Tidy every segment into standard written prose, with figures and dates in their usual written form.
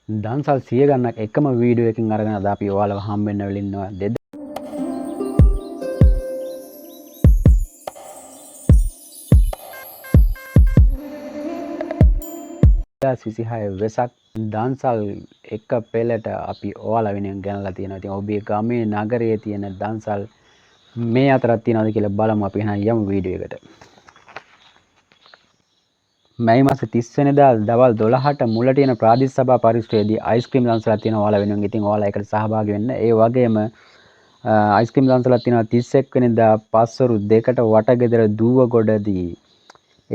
දන්සල් 100 ගණනක් එකම වීඩියෝ එකකින් අරගෙන අද අපි ඔයාලව හම්බෙන්න වෙලා ඉන්නවා 2026 වෙසක් දන්සල් එක පෙළට අපි ඔයාලා වෙනුවෙන් ගෙනලා තියෙනවා. ඉතින් ඔබේ ගමේ නගරයේ තියෙන දන්සල් මේ අතරක් තියනවාද කියලා බලමු. අපි එහෙනම් යමු වීඩියෝ එකට. මැයි මාස 30 වෙනිදා දවල් 12ට මුල තියෙන ප්‍රාදේශ සභා පරිශ්‍රයේදී අයිස්ක්‍රීම් දන්සලක් තියෙනවා ඔයාලා වෙනුවෙන්. ඉතින් ඔයාලා ඒකට සහභාගී වෙන්න. ඒ වගේම අයිස්ක්‍රීම් දන්සලක් තියෙනවා 31 වෙනිදා පස්වරු 2ට වටගෙදර දූවගොඩදී.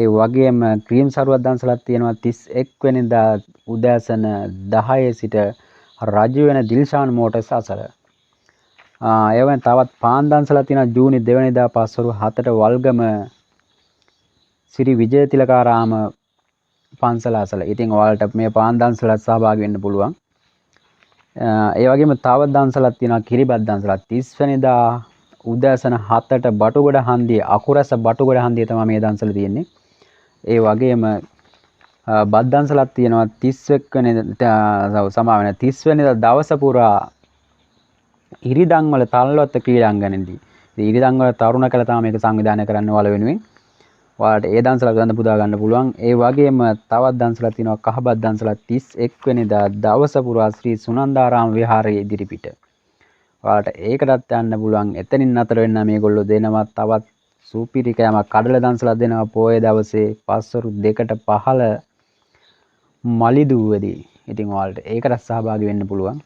ඒ වගේම ක්‍රීම් සරුවක් දන්සලක් තියෙනවා 31 වෙනිදා උදෑසන 10 සිට රජු වෙන දිල්ෂාන් මෝටර්ස් අසල. ඒ වගේම තවත් පාන් දන්සලක් තියෙනවා ජූනි 2 වෙනිදා පස්වරු 7ට වල්ගම සිරි විජයතිලකාරාම පන්සල අසල. ඉතින් ඔයාලට මේ පාන් දන්සලට සහභාගී වෙන්න පුළුවන්. ඒ වගේම තවත් දන්සලක් තියෙනවා කිරිබත් දන්සලක් 30 වෙනිදා උදෑසන 7ට බටුගොඩ හන්දියේ අකුරැස බටුගොඩ හන්දියේ තමයි මේ දන්සල තියෙන්නේ. ඒ වගේම බත් දන්සලක් තියෙනවා 31 වෙනිදා සමාවෙන 30 වෙනිදා දවස පුරා ඉරිදන් වල තල්වත්ත ක්‍රීඩාංගණයේදී. ඉතින් ඉරිදන් වල තරුණ කළ තමයි මේක සංවිධානය කරන්න ඔයාලා වෙනුවෙන්. ඔයාලට ඒ දන්සලක් ගන්න පුදා ගන්න පුළුවන්. ඒ වගේම තවත් දන්සලක් තියෙනවා කහබත් දන්සලක් 31 වෙනිදා දවස පුරා ශ්‍රී සුනන්දාරාම විහාරයේ ඉදිරිපිට. ඔයාලට ඒකටත් යන්න පුළුවන්. එතනින් අතර වෙන්න මේගොල්ලෝ දෙනවා තවත් සූපිරි කෑමක් කඩල දන්සලක් දෙනවා පොයේ දවසේ පස්වරු 2ට 15 මලිදුවේදී. ඉතින් ඔයාලට ඒකට සහභාගී වෙන්න පුළුවන්.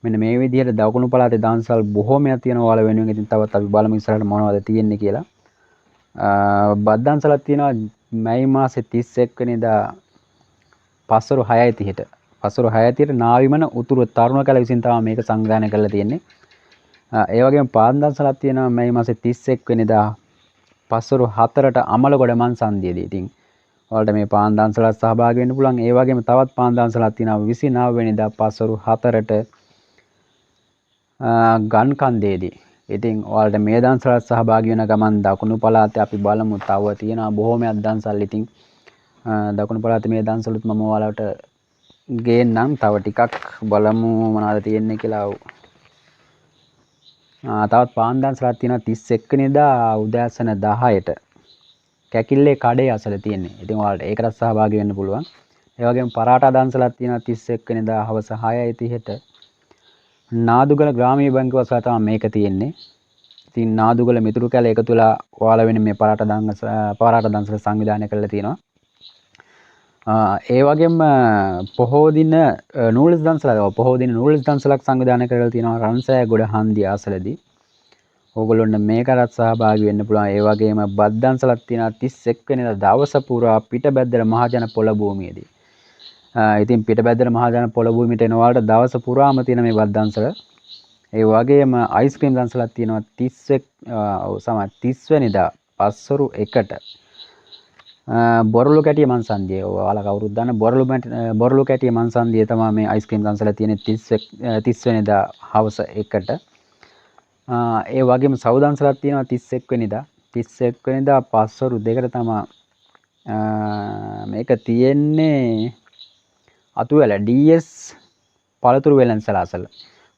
මෙන්න මේ විදිහට දකුණු පළාතේ දන්සල් බොහෝමයක් තියෙනවා ඔයාලා වෙනුවෙන්. ඉතින් තවත් අපි බලමු ඉස්සරහට මොනවද තියෙන්නේ කියලා. බත් දන්සලක් තියෙනවා මැයි මාසේ 31 වෙනිදා පස්වරු 6:30ට. පස්වරු 6:30ට නාවිමන උතුරු තරුණ කැල විසින් තමයි මේක සංවිධානය කරලා තියෙන්නේ. ඒ වගේම පාන් දන්සලක් තියෙනවා මැයි මාසේ 31 වෙනිදා පස්වරු 4ට අමලගොඩ මන්සන්දියේදී. ඉතින් ඔයාලට මේ පාන් දන්සලට සහභාගී වෙන්න පුළුවන්. ඒ වගේම තවත් පාන් දන්සලක් තියෙනවා 29 වෙනිදා පස්වරු 4ට ගන්කන්දේදී. ඉතින් ඔයාලට මේ දන්සලට සහභාගී වෙන ගමන් දකුණු පළාතේ අපි බලමු තව තියෙනවා බොහෝමයක් දන්සල්. ඉතින් දකුණු පළාතේ මේ දන්සලුත් මම ඔයාලට ගේන්නම්. තව ටිකක් බලමු මොනවද තියෙන්නේ කියලා. තවත් පාන් දන්සලක් තියෙනවා 31 වෙනිදා උදෑසන 10ට කැකිල්ලේ කඩේ අසල තියෙන්නේ. ඉතින් ඔයාලට ඒකට සහභාගී වෙන්න පුළුවන්. ඒ වගේම පරාටා දන්සලක් තියෙනවා 31 වෙනිදා හවස 6:30ට නාදුගල ග්‍රාමීය බැංකුව අසල තමයි මේක තියෙන්නේ. ඉතින් නාදුගල මිතුරු කැල එකතු වෙලා ඔයාලා වෙන මේ පරාටා දන්සල සංවිධානය කරලා තියෙනවා. ඒ වගේම පොහෝ දින නූල්ස් දන්සලක් සංවිධානය කරලා තියෙනවා රන්සෑ ගොඩ හන්දිය අසලදී. ඕගොල්ලොන්ට මේකටත් සහභාගී වෙන්න පුළුවන්. ඒ වගේම බත් දන්සලක් තියෙනවා 31 වෙනිදා දවස පුරා පිටබැද්දල මහජන පොළ භූමියේදී. ඉතින් පිටබැද්දල මහජන පොළ භූමියට එන ඔයාලට දවස පුරාම තියෙන මේ බත් දන්සල. ඒ වගේම අයිස්ක්‍රීම් දන්සලක් තියෙනවා 30 වෙනිදා පස්වරු 1ට බොරළු කැටිය මන්සන්දියේ. ඔයාලා කවුරුත් දන්න බොරළු කැටිය මන්සන්දියේ තමයි මේ අයිස්ක්‍රීම් දන්සල තියෙන්නේ 30 වෙනිදා හවස 1ට. ඒ වගේම සව් දන්සලක් තියෙනවා 31 වෙනිදා පස්වරු 2ට තමයි මේක තියෙන්නේ අතුවැල DS පළතුරු වෙළඳසැල අසල.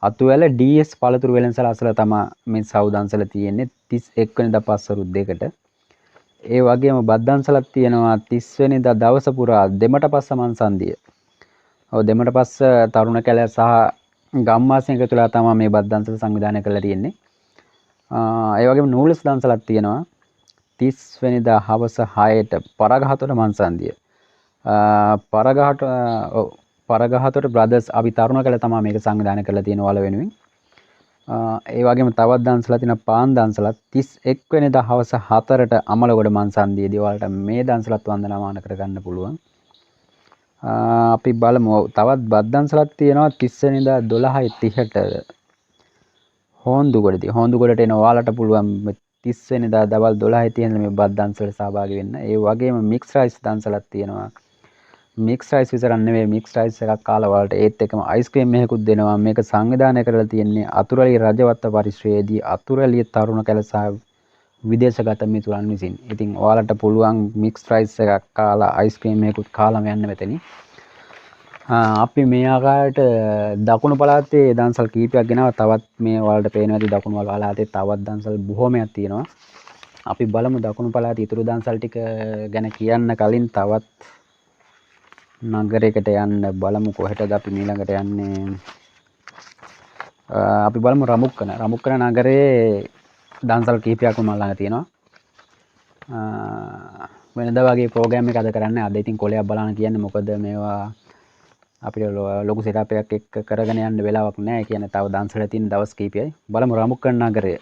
අතුවැල DS පළතුරු වෙළඳසැල අසල තමයි මේ සව් දන්සල තියෙන්නේ 31 වෙනිදා පස්වරු 2ට. ඒ වගේම බත් දන්සලක් තියෙනවා 30 වෙනිදා දවස පුරා දෙමටපස්ස මන්සන්දිය. ඔව් දෙමටපස්ස තරුණ කැල සහ ගම්වාසීන් එකතු වෙලා තමයි මේ බත් දන්සල සංවිධානය කරලා තියෙන්නේ. ඒ වගේම නූල්ස් දන්සලක් තියෙනවා 30 වෙනිදා හවස 6ට පරගහතොට මන්සන්දිය. පරගහතොට බ්‍රදර්ස් අපි තරුණ කැල තමයි මේක සංවිධානය කරලා තියෙන ඔයාලා වෙනුවෙන්. ඒ වගේම තවත් දන්සලක් තියෙනවා පාන් දන්සලක් 31 වෙනිදා හවස 4ට අමලගොඩ මන්සන්දියේදී ඔයාලට මේ දන්සලත් වන්දනාමාන කරගන්න පුළුවන්. අපි බලමු තවත් බත් දන්සලක් තියෙනවා 30 වෙනිදා 12:30ට හොන්දුගොඩදී. හොන්දුගොඩට එන ඔයාලට පුළුවන් 30 වෙනිදා දවල් 12:30 මේ බත් දන්සලට සහභාගී වෙන්න. ඒ වගේම මික්ස් රයිස් දන්සලක් තියෙනවා. මික්ස් රයිස් විතරක් නෙවෙයි මික්ස් රයිස් එකක් කාලා ඔයාලට ඒත් එකම අයිස්ක්‍රීම් එකකුත් දෙනවා. මේක සංවිධානය කරලා තියෙන්නේ අතුරැලි රජවත්ත පරිශ්‍රයේදී අතුරැලි තරුණ කැල සහ විදේශගත මිතුරන් විසින්. ඉතින් ඔයාලට පුළුවන් මික්ස් රයිස් එකක් කාලා අයිස්ක්‍රීම් එකකුත් කාලාම යන්න මෙතනින්. අපි මේ ආකාරයට දකුණු පළාතේ දන්සල් කීපයක් ගෙනාවා. තවත් මේ ඔයාලට පේනවා ඇති දකුණු පළාතේ තවත් දන්සල් බොහොමයක් තියෙනවා. අපි බලමු දකුණු පළාතේ ඉතුරු දන්සල් ටික ගැන කියන්න කලින් තවත් නගරයකට යන්න බලමු. කොහෙටද අපි ඊළඟට යන්නේ? අපි බලමු රමුක්කන නගරයේ දන්සල් කීපයක්ම මම ළඟ තියෙනවා. වෙනදා වගේ ප්‍රෝග්‍රෑම් එකක් අද කරන්නේ. අද ඉතින් කොලයක් බලන්න කියන්නේ මොකද මේවා අපිට ලොකු සෙටප් එකක් එක්ක කරගෙන යන්න වෙලාවක් නැහැ. ඒ කියන්නේ තව දන්සල තියෙන දවස් කීපයයි. බලමු රමුක්කන නගරය.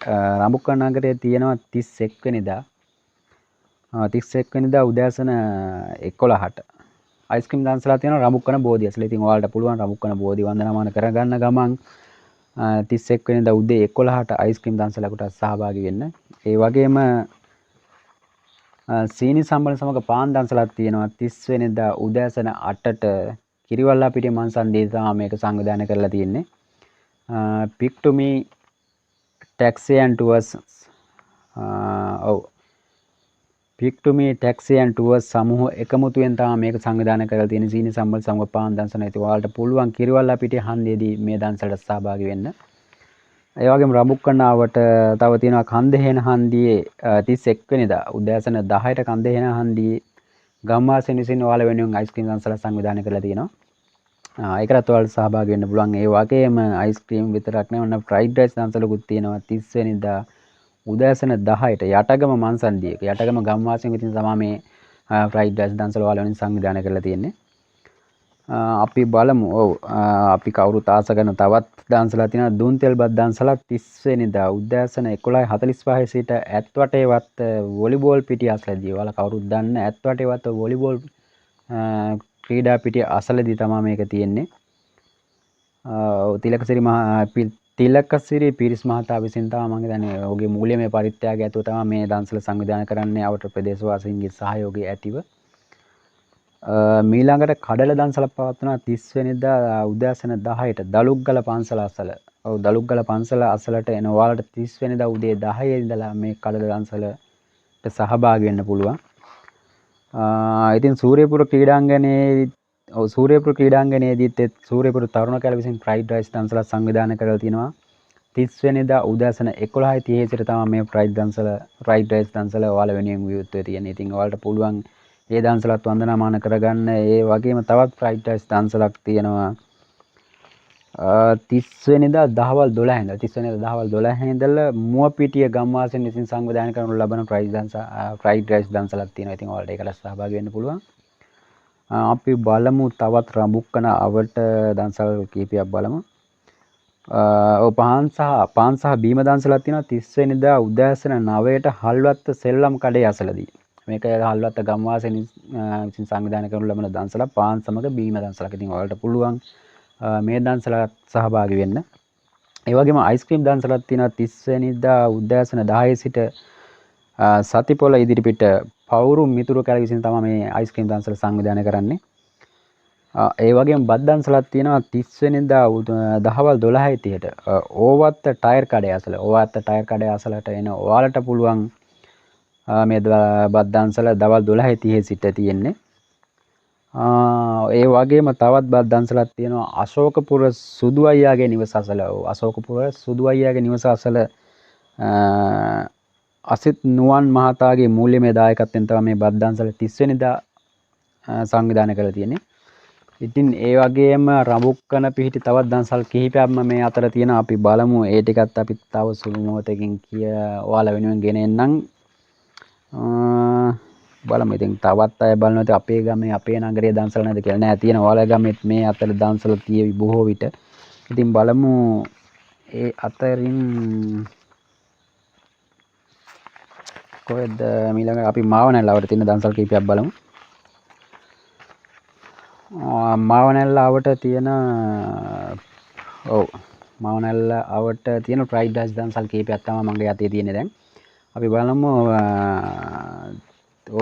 රමුක්කන නගරයේ තියෙනවා 31 වෙනිදා 31 වෙනිදා උදෑසන 11ට අයිස්ක්‍රීම් දන්සලා තියෙනවා රමුක්කන බෝධිය ඇසල. ඉතින් ඔයාලට පුළුවන් රමුක්කන බෝධි වන්දනාමාන කරගන්න ගමන් 31 වෙනිදා උදේ 11ට අයිස්ක්‍රීම් දන්සලකට සහභාගී වෙන්න. ඒ වගේම සීනි සම්බල සමග පාන් දන්සලක් තියෙනවා 30 වෙනිදා උදෑසන 8ට කිරිවල්ලා පිටිය මන්සන්දී තමයි මේක සංවිධානය කරලා තියෙන්නේ. pick to me taxi and tours pick to me taxi and tours සමූහ එකමුතුවෙන් තමයි මේක සංවිධානය කරලා තියෙන්නේ. සීනි සම්බල සමග පාන් දන්සන. ඉතින් ඔයාලට පුළුවන් කිරිවල්ලා පිටිය හන්දියේදී මේ දන්සලට සහභාගී වෙන්න. ඒ වගේම රමුක්කනාවට තව තියෙනවා කන්දේහෙන හන්දියේ 31 වෙනිදා උදෑසන 10ට කන්දේහෙන හන්දියේ ගම්වාසීන් විසින් ඔයාලා වෙනුවෙන් අයිස්ක්‍රීම් දන්සල සංවිධානය කරලා තියෙනවා. ඒකටත් ඔයාලට සහභාගී වෙන්න පුළුවන්. ඒ වගේම අයිස්ක්‍රීම් විතරක් නෙවෙයි ෆ්‍රයිඩ් රයිස් දන්සලකුත් තියෙනවා 30 වෙනිදා උදෑසන 10ට යටගම මන්සන්දියක. යටගම ගම්වාසීන් විසින් තමයි මේ ෆ්‍රයිඩ් රයිස් දන්සල ඔයාලා වෙනුවෙන් සංවිධානය කරලා තියෙන්නේ. අපි බලමු. අපි කවුරුත් ආස කරන තවත් දන්සලා තියෙනවා දුන්තෙල් බත් දන්සලා 30 වෙනිදා උදෑසන 11:45 සිට ඇත්වටේ වත්ත වොලිබෝල් පිටිය අසලදී. ඔයාලා කවුරුත් දන්න ඇත්වටේ වත්ත වොලිබෝල් ක්‍රීඩා පිටිය අසලදී තමයි මේක තියෙන්නේ. තිලකසිරි පිරිස් මහතා විසින් තමයි මම හිතන්නේ ඔහුගේ මූල්‍යමය පරිත්‍යාගය ඇතුව තමයි මේ දන්සල සංවිධානය කරන්නේ අවට ප්‍රදේශවාසීන්ගේ සහයෝගය ඇතිව. මීළඟට කඩල දන්සල පවත්වනවා 30 වෙනිදා උදෑසන 10ට දලුක්ගල පන්සල අසල. ඔව් දලුක්ගල පන්සල අසලට එන ඔයාලට 30 වෙනිදා උදේ 10 ඉඳලා මේ කඩල දන්සලට සහභාගී වෙන්න පුළුවන්. ඉතින් සූර්යපුර ක්‍රීඩාංගණයේදීත් සූර්යපුර තරුණ කැල විසින් ෆ්‍රයිඩ් රයිස් දන්සල සංවිධානය කරලා තිනවා. 30 වෙනිදා උදෑසන 11:30 සිට තමයි මේ ෆ්‍රයිඩ් රයිස් දන්සල ඔයාලා වෙනුවෙන් විවෘතව තියෙන්නේ. ඉතින් ඔයාලට පුළුවන් ඒ දන්සලත් වන්දනාමාන කරගන්න. ඒ වගේම තවත් ෆ්‍රයිඩ් රයිස් දන්සලක් තියෙනවා 30 වෙනිදා දහවල් 12 ඉඳලා මුවපිටිය ගම්වාසීන් විසින් සංවිධානය කරනු ලබන ෆ්‍රයිඩ් රයිස් දන්සලක් තියෙනවා. ඉතින් ඔයාලට ඒකට සහභාගී වෙන්න පුළුවන්. අපි බලමු තවත් රඹුක්කන අවට දන්සල් කීපයක් බලමු. පාන් සහ බීම දන්සලක් තියෙනවා 30 වෙනිදා උදෑසන 9ට හල්වත්ත සෙල්ලම් කඩේ අසලදී. මේක හල්වත්ත ගම්වාසීන් විසින් සංවිධානය කරනු ලබන දන්සලක් පාන් සමග බීම දන්සලක්. ඉතින් ඔයාලට පුළුවන් මේ දන්සලට සහභාගී වෙන්න. ඒ වගේම අයිස්ක්‍රීම් දන්සලක් තියෙනවා 30 වෙනිදා උදෑසන 10 සිට සතිපොළ ඉදිරිපිට පවුරු මිතුරු කැල විසින් තමයි මේ අයිස්ක්‍රීම් දන්සල සංවිධානය කරන්නේ. ඒ වගේම බත් දන්සලක් තියෙනවා 30 වෙනිදා දහවල් 12:30ට ඕවත්ත ටයර් කඩේ අසල. ඕවත්ත ටයර් කඩේ අසලට එන ඔයාලට පුළුවන් මේ බත් දන්සල දවල් 12:30 සිට තියෙන්නේ. ඒ වගේම තවත් බත් දන්සලක් තියෙනවා අශෝකපුර සුදු අයියාගේ නිවස අසල. අශෝකපුර සුදු අයියාගේ නිවස අසල අසිත් නුවන් මහතාගේ මූල්‍යමය දායකත්වයෙන් තමයි මේ බත් දන්සල 30 වෙනිදා සංවිධානය කරලා තියෙන්නේ. ඉතින් ඒ වගේම රඹුක්කන පිහිටි තවත් දන්සල් කිහිපයක්ම මේ අතර තියෙනවා. අපි බලමු ඒ ටිකත් අපි තව සුළු මොහොතකින් ඔයාලා වෙනුවෙන් ගෙන එන්නම්. බලමු. ඉතින් තවත් අය බලනවා අපේ ගමේ අපේ නගරයේ දන්සල නැද කියලා. නෑ තියෙන ඔයාලා ගමෙත් මේ අතර දන්සල තියෙවි බොහෝ විට. ඉතින් බලමු ඒ අතරින් කොහෙද ඊළඟ අපි මාවනැල්ලාවට තියෙන දන්සල් කීපයක් බලමු. මාවනැල්ලාවට තියෙන මාවනැල්ලාවට තියෙන ෆ්‍රයිඩ් රයිස් දන්සල් කීපයක් තමයි මගේ අතේ තියෙන්නේ දැන්. අපි බලමු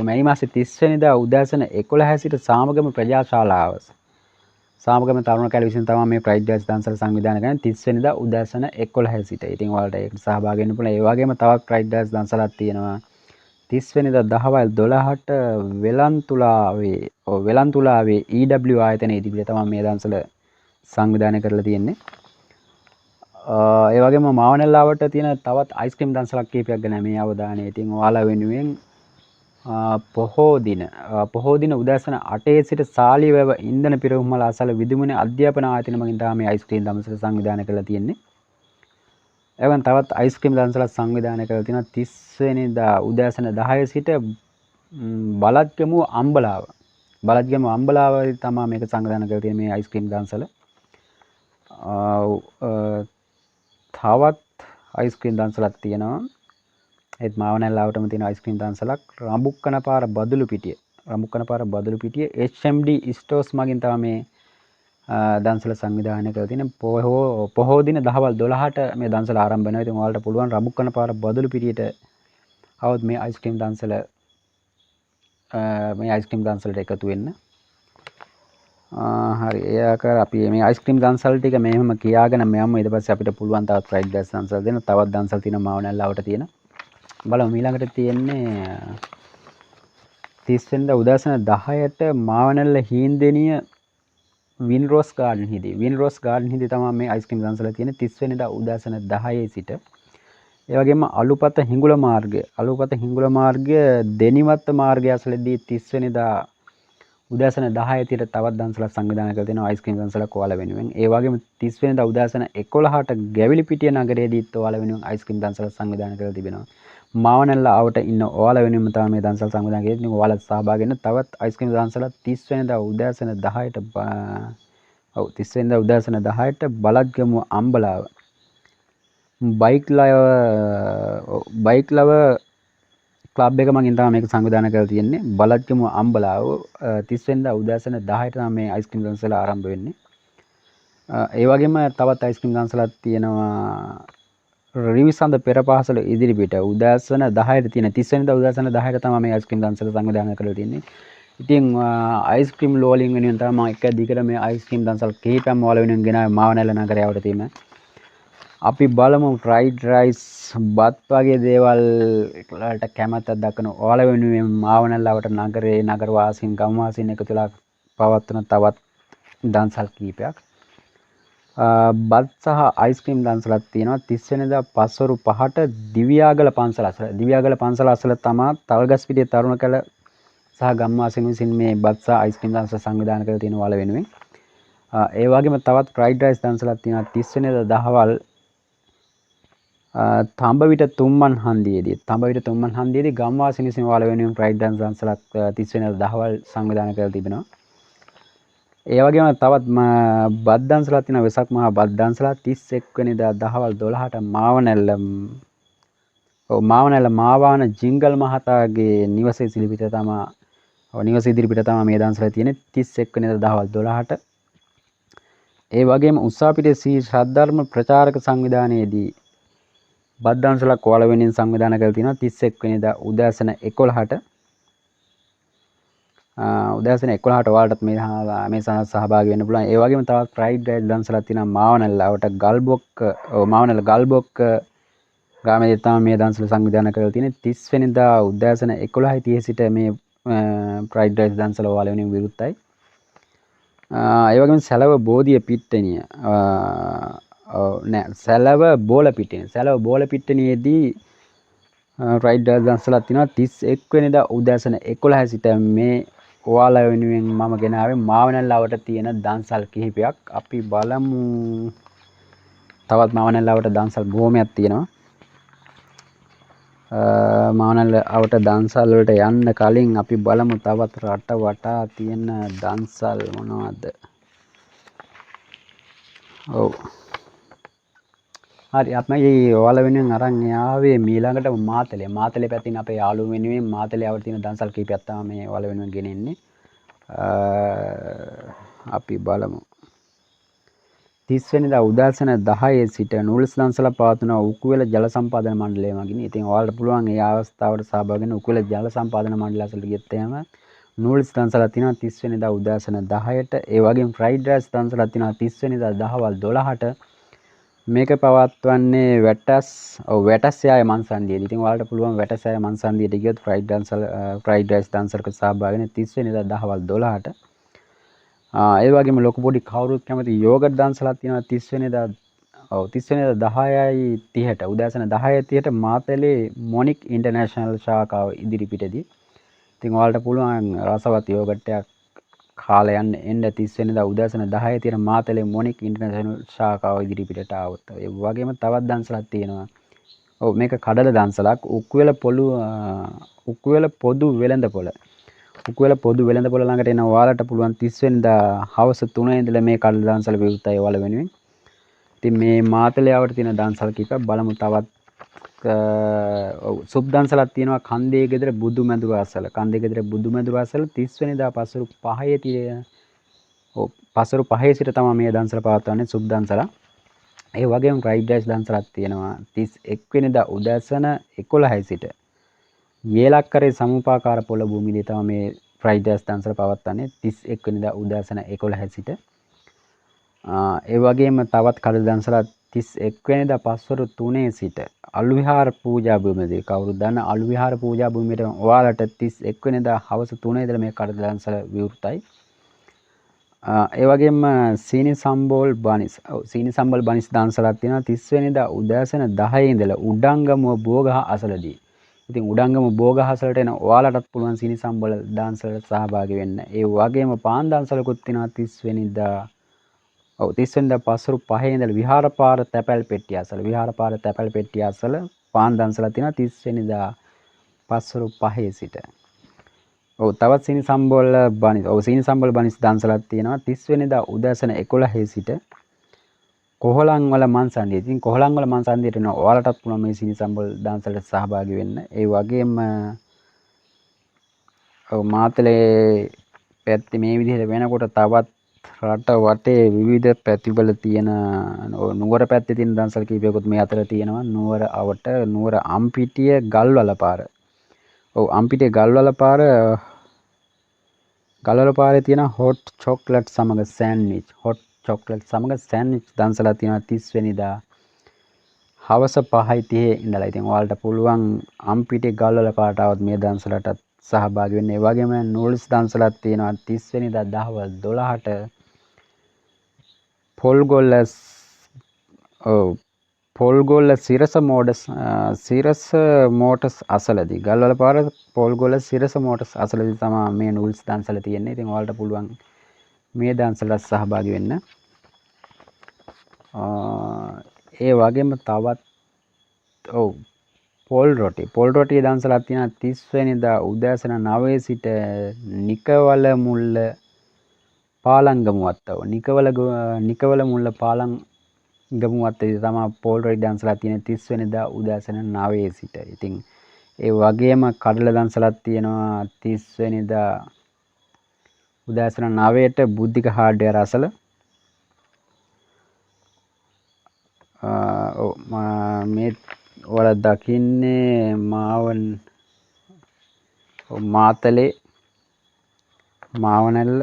මැයි මාසේ 30 වෙනිදා උදෑසන 11 සිට සාමගම ප්‍රජාශාලාව සාමගම තරුණ කැල විසින් තමයි මේ ෆ්‍රයිඩ් රයිස් දන්සල සංවිධානය කරන්නේ 30 වෙනිදා උදෑසන 11 සිට. ඉතින් ඔයාලට ඒකට සහභාගී වෙන්න පුළුවන්. ඒ වගේම තවත් ෆ්‍රයිඩ් රයිස් දන්සලක් තියෙනවා 30 වෙනිදා දහවල් 12ට වෙලන්තුලාවේ EW ආයතනයේ ඉදිරියට තමයි මේ දවස්වල සංවිධානය කරලා තියෙන්නේ. ඒ වගේම මාවනල්ලාවට තියෙන තවත් අයිස්ක්‍රීම් දන්සලක් කීපයක් ගැන මේ අවධානය. ඉතින් ඔයාලා වෙනුවෙන් පොහෝ දින උදෑසන 8 සිට සාලියවැව ඉන්ධන පිරවුම්වල අසල විදුමුනේ අධ්‍යාපන ආයතන මගින් තමයි මේ අයිස්ක්‍රීම් දන්සල සංවිධානය කරලා තියෙන්නේ. එවන් තවත් අයිස්ක්‍රීම් දන්සලක් සංවිධානය කරලා තියෙනවා 30 වෙනිදා උදෑසන 10 සිට බලත්ගමුව අම්බලාව. බලත්ගමුව අම්බලාව තමයි මේක සංවිධානය කරලා තියෙන මේ අයිස්ක්‍රීම් දන්සල. තවත් අයිස්ක්‍රීම් දන්සලක් තියෙනවා. ඒත් මාවනල්ලාවටම තියෙන අයිස්ක්‍රීම් දන්සලක් රඹුක්කනපාර බදුළු පිටිය. රඹුක්කනපාර බදුළු පිටිය HMD ස්ටෝර්ස් මගින් තමයි මේ දන්සල සංවිධානය කරලා තියෙන්නේ. පොහෝ දින දහවල් 12ට මේ දන්සල ආරම්භ වෙනවා. ඉතින් ඔයාලට පුළුවන් රඹුක්කනපාර බදුළු පිටියට આવොත් මේ අයිස්ක්‍රීම් දන්සලට එකතු වෙන්න. හරි ඒ ආකාර අපි මේ අයිස්ක්‍රීම් දන්සල් ටික මෙහෙම කියාගෙන මෙයන්ම ඊට පස්සේ අපිට පුළුවන් තවත් ෆ්‍රයිඩ් රයිස් දන්සල් දෙන්න. තවත් දන්සල් තියෙනවා මාවනල්ලාවට තියෙන. බලමු ඊළඟට තියෙන්නේ 30 වෙනිදා උදෑසන 10ට මාවනල්ල හීන්දෙනිය වින්රෝස් ගාඩන් හිදී. වින්රෝස් ගාඩන් හිදී තමයි මේ අයිස්ක්‍රීම් දන්සල තියෙන්නේ 30 වෙනිදා උදෑසන 10 සිට. ඒ වගේම අලුපත හිඟුල මාර්ගය දෙනිවත්ත මාර්ගය ඇසලදී 30 වෙනිදා උදෑසන 10 ට තවත් දන්සලක් සංවිධානය කරලා තියෙනවා අයිස්ක්‍රීම් දන්සලක් ඔයාලා වෙනුවෙන්. ඒ වගේම 30 වෙනිදා උදෑසන 11ට ගැවිලිපිටිය නගරයේදීත් ඔයාලා වෙනුවෙන් අයිස්ක්‍රීම් දන්සලක් සංවිධානය කරලා තිබෙනවා. මාවනල්ලාවට ඉන්න ඔයාලා වෙනුවෙන් තමයි මේ දන්සල් සංවිධානය කරන්නේ. ඉතින් ඔයාලා සහභාගී වෙන්න තවත් අයිස්ක්‍රීම් දන්සලක් 30 වෙනිදා උදෑසන 10ට 30 වෙනිදා උදෑසන 10ට බලත්ගමුව අම්බලාව බයික් ලව ක්ලබ් එක මගින් තමයි මේක සංවිධානය කරලා තියෙන්නේ. බලත්ගමුව අම්බලාව 30 වෙනිදා උදෑසන 10ට තමයි මේ අයිස්ක්‍රීම් දන්සල ආරම්භ වෙන්නේ. ඒ වගේම තවත් අයිස්ක්‍රීම් දන්සලක් තියෙනවා රිවිසඳ පෙරපාසල ඉදිරිපිට උදෑසන 10ට තියෙන 30 වෙනිදා උදෑසන 10ට තමයි මේ අයිස්ක්‍රීම් දන්සල සංවිධානය කරලා තියෙන්නේ. ඉතින් අයිස්ක්‍රීම් ලෝලින් වෙනුවෙන් තමයි මම එක දිගට මේ අයිස්ක්‍රීම් දන්සල් කිහිපයක්ම ඔයාලා වෙනුවෙන් ගෙනාවේ මාවනල්ල නගරයට තියෙන. අපි බලමු ෆ්‍රයිඩ් රයිස් බත් වගේ දේවල් වලට කැමැත්තක් දක්වන ඔයාලා වෙනුවෙන් මාවනල්ලාවට නගර වාසීන් ගම් වාසීන් එකතු වෙලා පවත්වන තවත් දන්සල් කීපයක්. බත් සහ අයිස්ක්‍රීම් දන්සලක් තියෙනවා 30 වෙනිදා පස්වරු 5ට දිව්‍යාගල පන්සල අසල. දිව්‍යාගල පන්සල අසල තමයි තල්ගස්පිටිය තරුණ කළ සහ ගම් වාසීන් විසින් මේ බත් සහ අයිස්ක්‍රීම් දන්සල සංවිධානය කරලා තියෙන ඔයාලා වෙනුවෙන්. ඒ වගේම තවත් ෆ්‍රයිඩ් රයිස් දන්සලක් තියෙනවා 30 වෙනිදා දහවල් තඹවිට තුම්මන් හන්දියේදී ගම් වාසීන් විසින් ඔයාලා වෙනුවෙන් ෆ්‍රයිඩ් රයිස් දන්සලක් 30 වෙනිදා දහවල් සංවිධානය කරලා තිබෙනවා. ඒ වගේම තවත් බත් දන්සලක් තියෙනවා වෙසක් මහා බත් දන්සලක් 31 වෙනිදා දහවල් 12ට මාවනල්ල මාවාන ජිංගල් මහතාගේ නිවස ඉදිරිපිට තමයි මේ දන්සල තියෙන්නේ 31 වෙනිදා දහවල් 12ට. ඒ වගේම උස්සාපිටිය සී ශ්‍රද්ධර්ම ප්‍රචාරක සංවිධානයේදී බත් දන්සලක් ඔයාලා වෙනුවෙන් සංවිධානය කරලා තියෙනවා 31 වෙනිදා උදෑසන 11ට. උදෑසන 11ට ඔයාලටත් මේ සහභාගී වෙන්න පුළුවන්. ඒ වගේම තවත් ෆ්‍රයිඩ් රයිස් දන්සලක් තියෙනවා මාවනල්ලාවට මාවනල්ල ගල්බොක්ක ග්‍රාමයේ තමයි මේ දන්සල සංවිධානය කරලා තියෙන්නේ 30 වෙනිදා උදෑසන 11:30 සිට මේ ෆ්‍රයිඩ් රයිස් දන්සල ඔයාලා වෙනුවෙන් විවෘතයි. ඒ වගේම සැලව බෝධිය පිට්ටනිය සැලව බෝල පිට්ටනියේදී ෆ්‍රයිඩ් රයිස් දන්සලක් තියෙනවා 31 වෙනිදා උදෑසන 11 සිට මේ ඔයාලා වෙනුවෙන් මම ගෙනාවේ මාවනල්ලාවට තියෙන දන්සල් කිහිපයක්. අපි බලමු තවත් මාවනල්ලාවට දන්සල් බොහොමයක් තියෙනවා. මාවනල්ලාවට දන්සල් වලට යන්න කලින් අපි බලමු තවත් රට වටා තියෙන දන්සල් මොනවද. හරි අපි ඔයාලා වෙනුවෙන් අරන් ආවේ ඊළඟට මාතලේ පැත්තෙන් අපේ යාළුවෝ වෙනුවෙන් මාතලේවට තියෙන දන්සල් කීපයක් තමයි මේ ඔයාලා වෙනුවෙන් ගෙනෙන්නේ. අපි බලමු 30 වෙනිදා උදෑසන 10 සිට නූල්ස් දන්සල පවත්වන උකුවෙල ජල සම්පාදන මණ්ඩලය මගින්. ඉතින් ඔයාලට පුළුවන් මේ අවස්ථාවට සහභාගී වෙන්න උකුවෙල ජල සම්පාදන මණ්ඩලය අසලට ගියත් එහෙම නූල්ස් දන්සලක් තියෙනවා 30 වෙනිදා උදෑසන 10ට. ඒ වගේම ෆ්‍රයිඩ් රයිස් දන්සලක් තියෙනවා 30 වෙනිදා දහවල් 12ට. මේක පවත්වන්නේ වැටස්යාය මංසන්දියේදී. ඉතින් ඔයාලට පුළුවන් වැටස්යාය මංසන්දියට ගියොත් ෆ්‍රයිඩ් රයිස් දන්සලකට සහභාගී වෙන්න 30 වෙනිදා දහවල් 12ට. ඒ වගේම ලොකු පොඩි කවුරුත් කැමති යෝගට් දන්සලක් තියෙනවා 30 වෙනිදා. ඔව් 30 වෙනිදා 10:30ට උදෑසන 10:30ට මාතලේ මොනික් ඉන්ටර්නැෂනල් ශාඛාව ඉදිරිපිටදී. ඉතින් ඔයාලට පුළුවන් රසවත් යෝගට් එකක් කාලා එන්න 30 වෙනිදා උදෑසන 10:30ට මාතලේ මොනික් ඉන්ටර්නැෂනල් ශාඛාව ඉදිරිපිටට આવොත්. ඒ වගේම තවත් දන්සලක් තියෙනවා. ඔව් මේක කඩල දන්සලක්. උක්කුවල පොදු වෙළඳපොළ. උක්කුවල පොදු වෙළඳපොළ ළඟට එන ඔයාලට පුළුවන් 30 වෙනිදා හවස 3 ඉඳලා මේ කඩල දන්සල විවෘතයි ඔයාලා වෙනුවෙන්. ඉතින් මේ මාතලේ ආවට තියෙන දන්සල් කිප බලමු තවත් සුබ් දන්සලක් තියෙනවා කන්දේ ගෙදර බුදුමැදුර අසල. කන්දේ ගෙදර බුදුමැදුර අසල 30 වෙනිදා පසරු 5 තියෙන. ඔව් පසරු 5 සිට තමයි මේ දන්සල පවත්වන්නේ සුබ් දන්සල. ඒ වගේම ෆ්‍රයිඩ් රයිස් දන්සලක් තියෙනවා 31 වෙනිදා උදෑසන 11 සිට. යේලක්කරේ සමුපාකාර පොළ භූමියේදී තමයි මේ ෆ්‍රයිඩ් රයිස් දන්සල පවත්වන්නේ 31 වෙනිදා උදෑසන 11 සිට. ඒ වගේම තවත් කඩල දන්සලක් 31 වෙනිදා පස්වරු 3 සිට අලු විහාර පූජා භූමියේදී. කවුරුද දන්න අලු විහාර පූජා භූමියට ඔයාලට 31 වෙනිදා හවස 3 ඉඳලා මේ කඩල දන්සල විවෘතයි. ඒ වගේම සීනි සම්බෝල් බනිස්. ඔව් සීනි සම්බෝල් බනිස් දන්සලක් තියෙනවා 30 වෙනිදා උදෑසන 10 ඉඳලා උඩංගමුව බෝගහ අසලදී. ඉතින් උඩංගමුව බෝගහ අසලට එන ඔයාලටත් පුළුවන් සීනි සම්බෝල් දන්සලට සහභාගී වෙන්න. ඒ වගේම පාන් දන්සලකුත් තියෙනවා 30 වෙනිදා. ඔව් 30 වෙනිදා පස්වරු 5 ඉඳලා විහාරපාර තැපැල් පෙට්ටිය අසල. විහාරපාර තැපැල් පෙට්ටිය අසල පාන් දන්සලක් තියෙනවා 30 වෙනිදා පස්වරු 5 සිට. ඔව් තවත් සීනි සම්බෝල් බනිස්. ඔව් සීනි සම්බෝල් බනිස් දන්සලක් තියෙනවා 30 වෙනිදා උදෑසන 11 සිට කොහලන්වල මන්සන්දිය. ඉතින් කොහලන්වල මන්සන්දියට එන ඔයාලටත් පුළුවන් මේ සීනි සම්බෝල් දන්සලට සහභාගී වෙන්න. ඒ වගේම ඔව් මාතලේ පැත්තේ මේ විදිහට වෙනකොට තවත් රට වටේ විවිධ පැතිවල තියෙන නුවර පැත්තේ තියෙන දන්සල් කීපයකුත් මේ අතර තියෙනවා. නුවර අවට නුවර අම්පිටිය ගල්වල පාර. ඔව් අම්පිටිය ගල්වල පාරේ තියෙන හොට් චොක්ලට් සමග සෑන්ඩ්විච්. හොට් චොක්ලට් සමග සෑන්ඩ්විච් දන්සලක් තියෙනවා 30 වෙනිදා හවස 5:30 ඉඳලා. ඉතින් ඔයාලට පුළුවන් අම්පිටිය ගල්වල පාරට આવත් මේ දන්සලටත් සහභාගී වෙන්න. ඒ වගේම නූල්ස් දන්සලක් තියෙනවා 30 වෙනිදා දහවල් 12ට පොල්ගොල්ල සිරස මෝටර්ස් අසලදී. ගල්වල පාර පොල්ගොල්ල සිරස මෝටර්ස් අසලදී තමයි මේ නූල්ස් දන්සල තියෙන්නේ. ඉතින් ඔයාලට පුළුවන් මේ දන්සලට සහභාගී වෙන්න. ඒ වගේම තවත් පොල් රොටි දන්සලක් තියෙනවා 30 වෙනිදා උදෑසන 9 සිට නිකවල මුල්ල පාලංගමු අත්තව. නිකවල මුල්ල පාලංගමු අත්තේ තමයි පොල් රොටි දන්සලක් තියෙන 30 වෙනිදා උදෑසන 9 සිට. ඉතින් ඒ වගේම කඩල දන්සලක් තියෙනවා 30 වෙනිදා උදෑසන 9ට බුද්ධික හાર્ඩ්වෙයාර් අසල. මේ ඔයාලා දකින්නේ මාතලේ මාවනැල්ල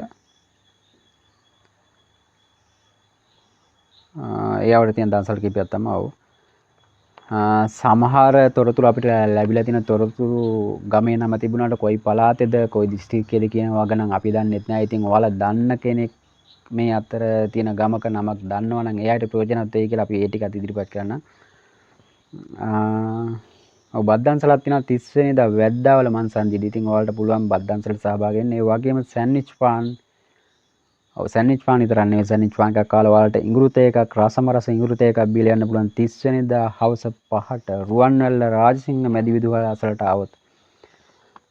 ඒ ආවට තියෙන දන්සල් කීපයක් තමයි. ඔව් සමහර තොරතුරු අපිට ලැබිලා තියෙන තොරතුරු ගමේ නම තිබුණාට කොයි පළාතේද කොයි දිස්ත්‍රික්කයේද කියන වග නම් අපි දන්නෙත් නැහැ. ඉතින් ඔයාලා දන්න කෙනෙක් මේ අතර තියෙන ගමක නමක් දන්නවා නම් එයාට ප්‍රයෝජනවත් වෙයි කියලා අපි ඒ ටිකත් ඉදිරිපත් කරනවා. ඔව් බත් දන්සලක් තියෙනවා 30 වෙනිදා වැද්දාවල මන්සන්දියේදී. ඉතින් ඔයාලට පුළුවන් බත් දන්සලට සහභාගී වෙන්න. ඒ වගේම සෑන්ඩ්විච් පාන් විතරක් නෙවෙයි සෑන්ඩ්විච් පාන් එකක් කාලා ඔයාලට ඉඟුරු තේ එකක් රසම රස ඉඟුරු තේ එකක් බීලා යන්න පුළුවන් 30 වෙනිදා හවස 5ට රුවන්වැල්ල රාජසිංහ මැදිවිදුහල අසලට આવොත්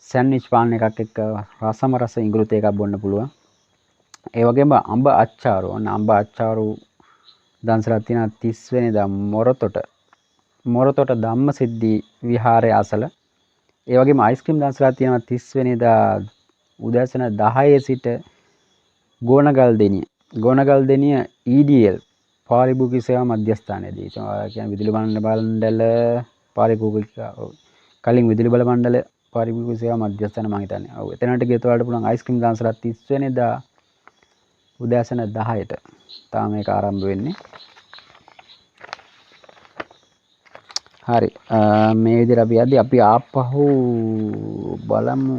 සෑන්ඩ්විච් පාන් එකක් එක්ක රසම රස ඉඟුරු තේ එකක් බොන්න පුළුවන්. ඒ වගේම අඹ අච්චාරු දන්සලක් තියෙනවා 30 වෙනිදා මොරතොට ධම්මසිද්ධි විහාරය අසල. ඒ වගේම අයිස්ක්‍රීම් දන්සලක් තියෙනවා 30 වෙනිදා උදෑසන 10 සිට ගෝනගල්දෙනිය EDL පාරිභෝගික සේවා මධ්‍යස්ථානයේදී. ඒ කියන්නේ විදුලි මණ්ඩල කලින් විදුලි බල මණ්ඩල පාරිභෝගික සේවා මධ්‍යස්ථාන මම හිතන්නේ. ඔව් එතනට ගියත් ඔයාලට පුළුවන් අයිස්ක්‍රීම් දන්සලක් 30 වෙනිදා උදෑසන 10ට තමයි මේක ආරම්භ වෙන්නේ. හරි. මේ විදිහට අපි යද්දි අපි ආපහු බලමු.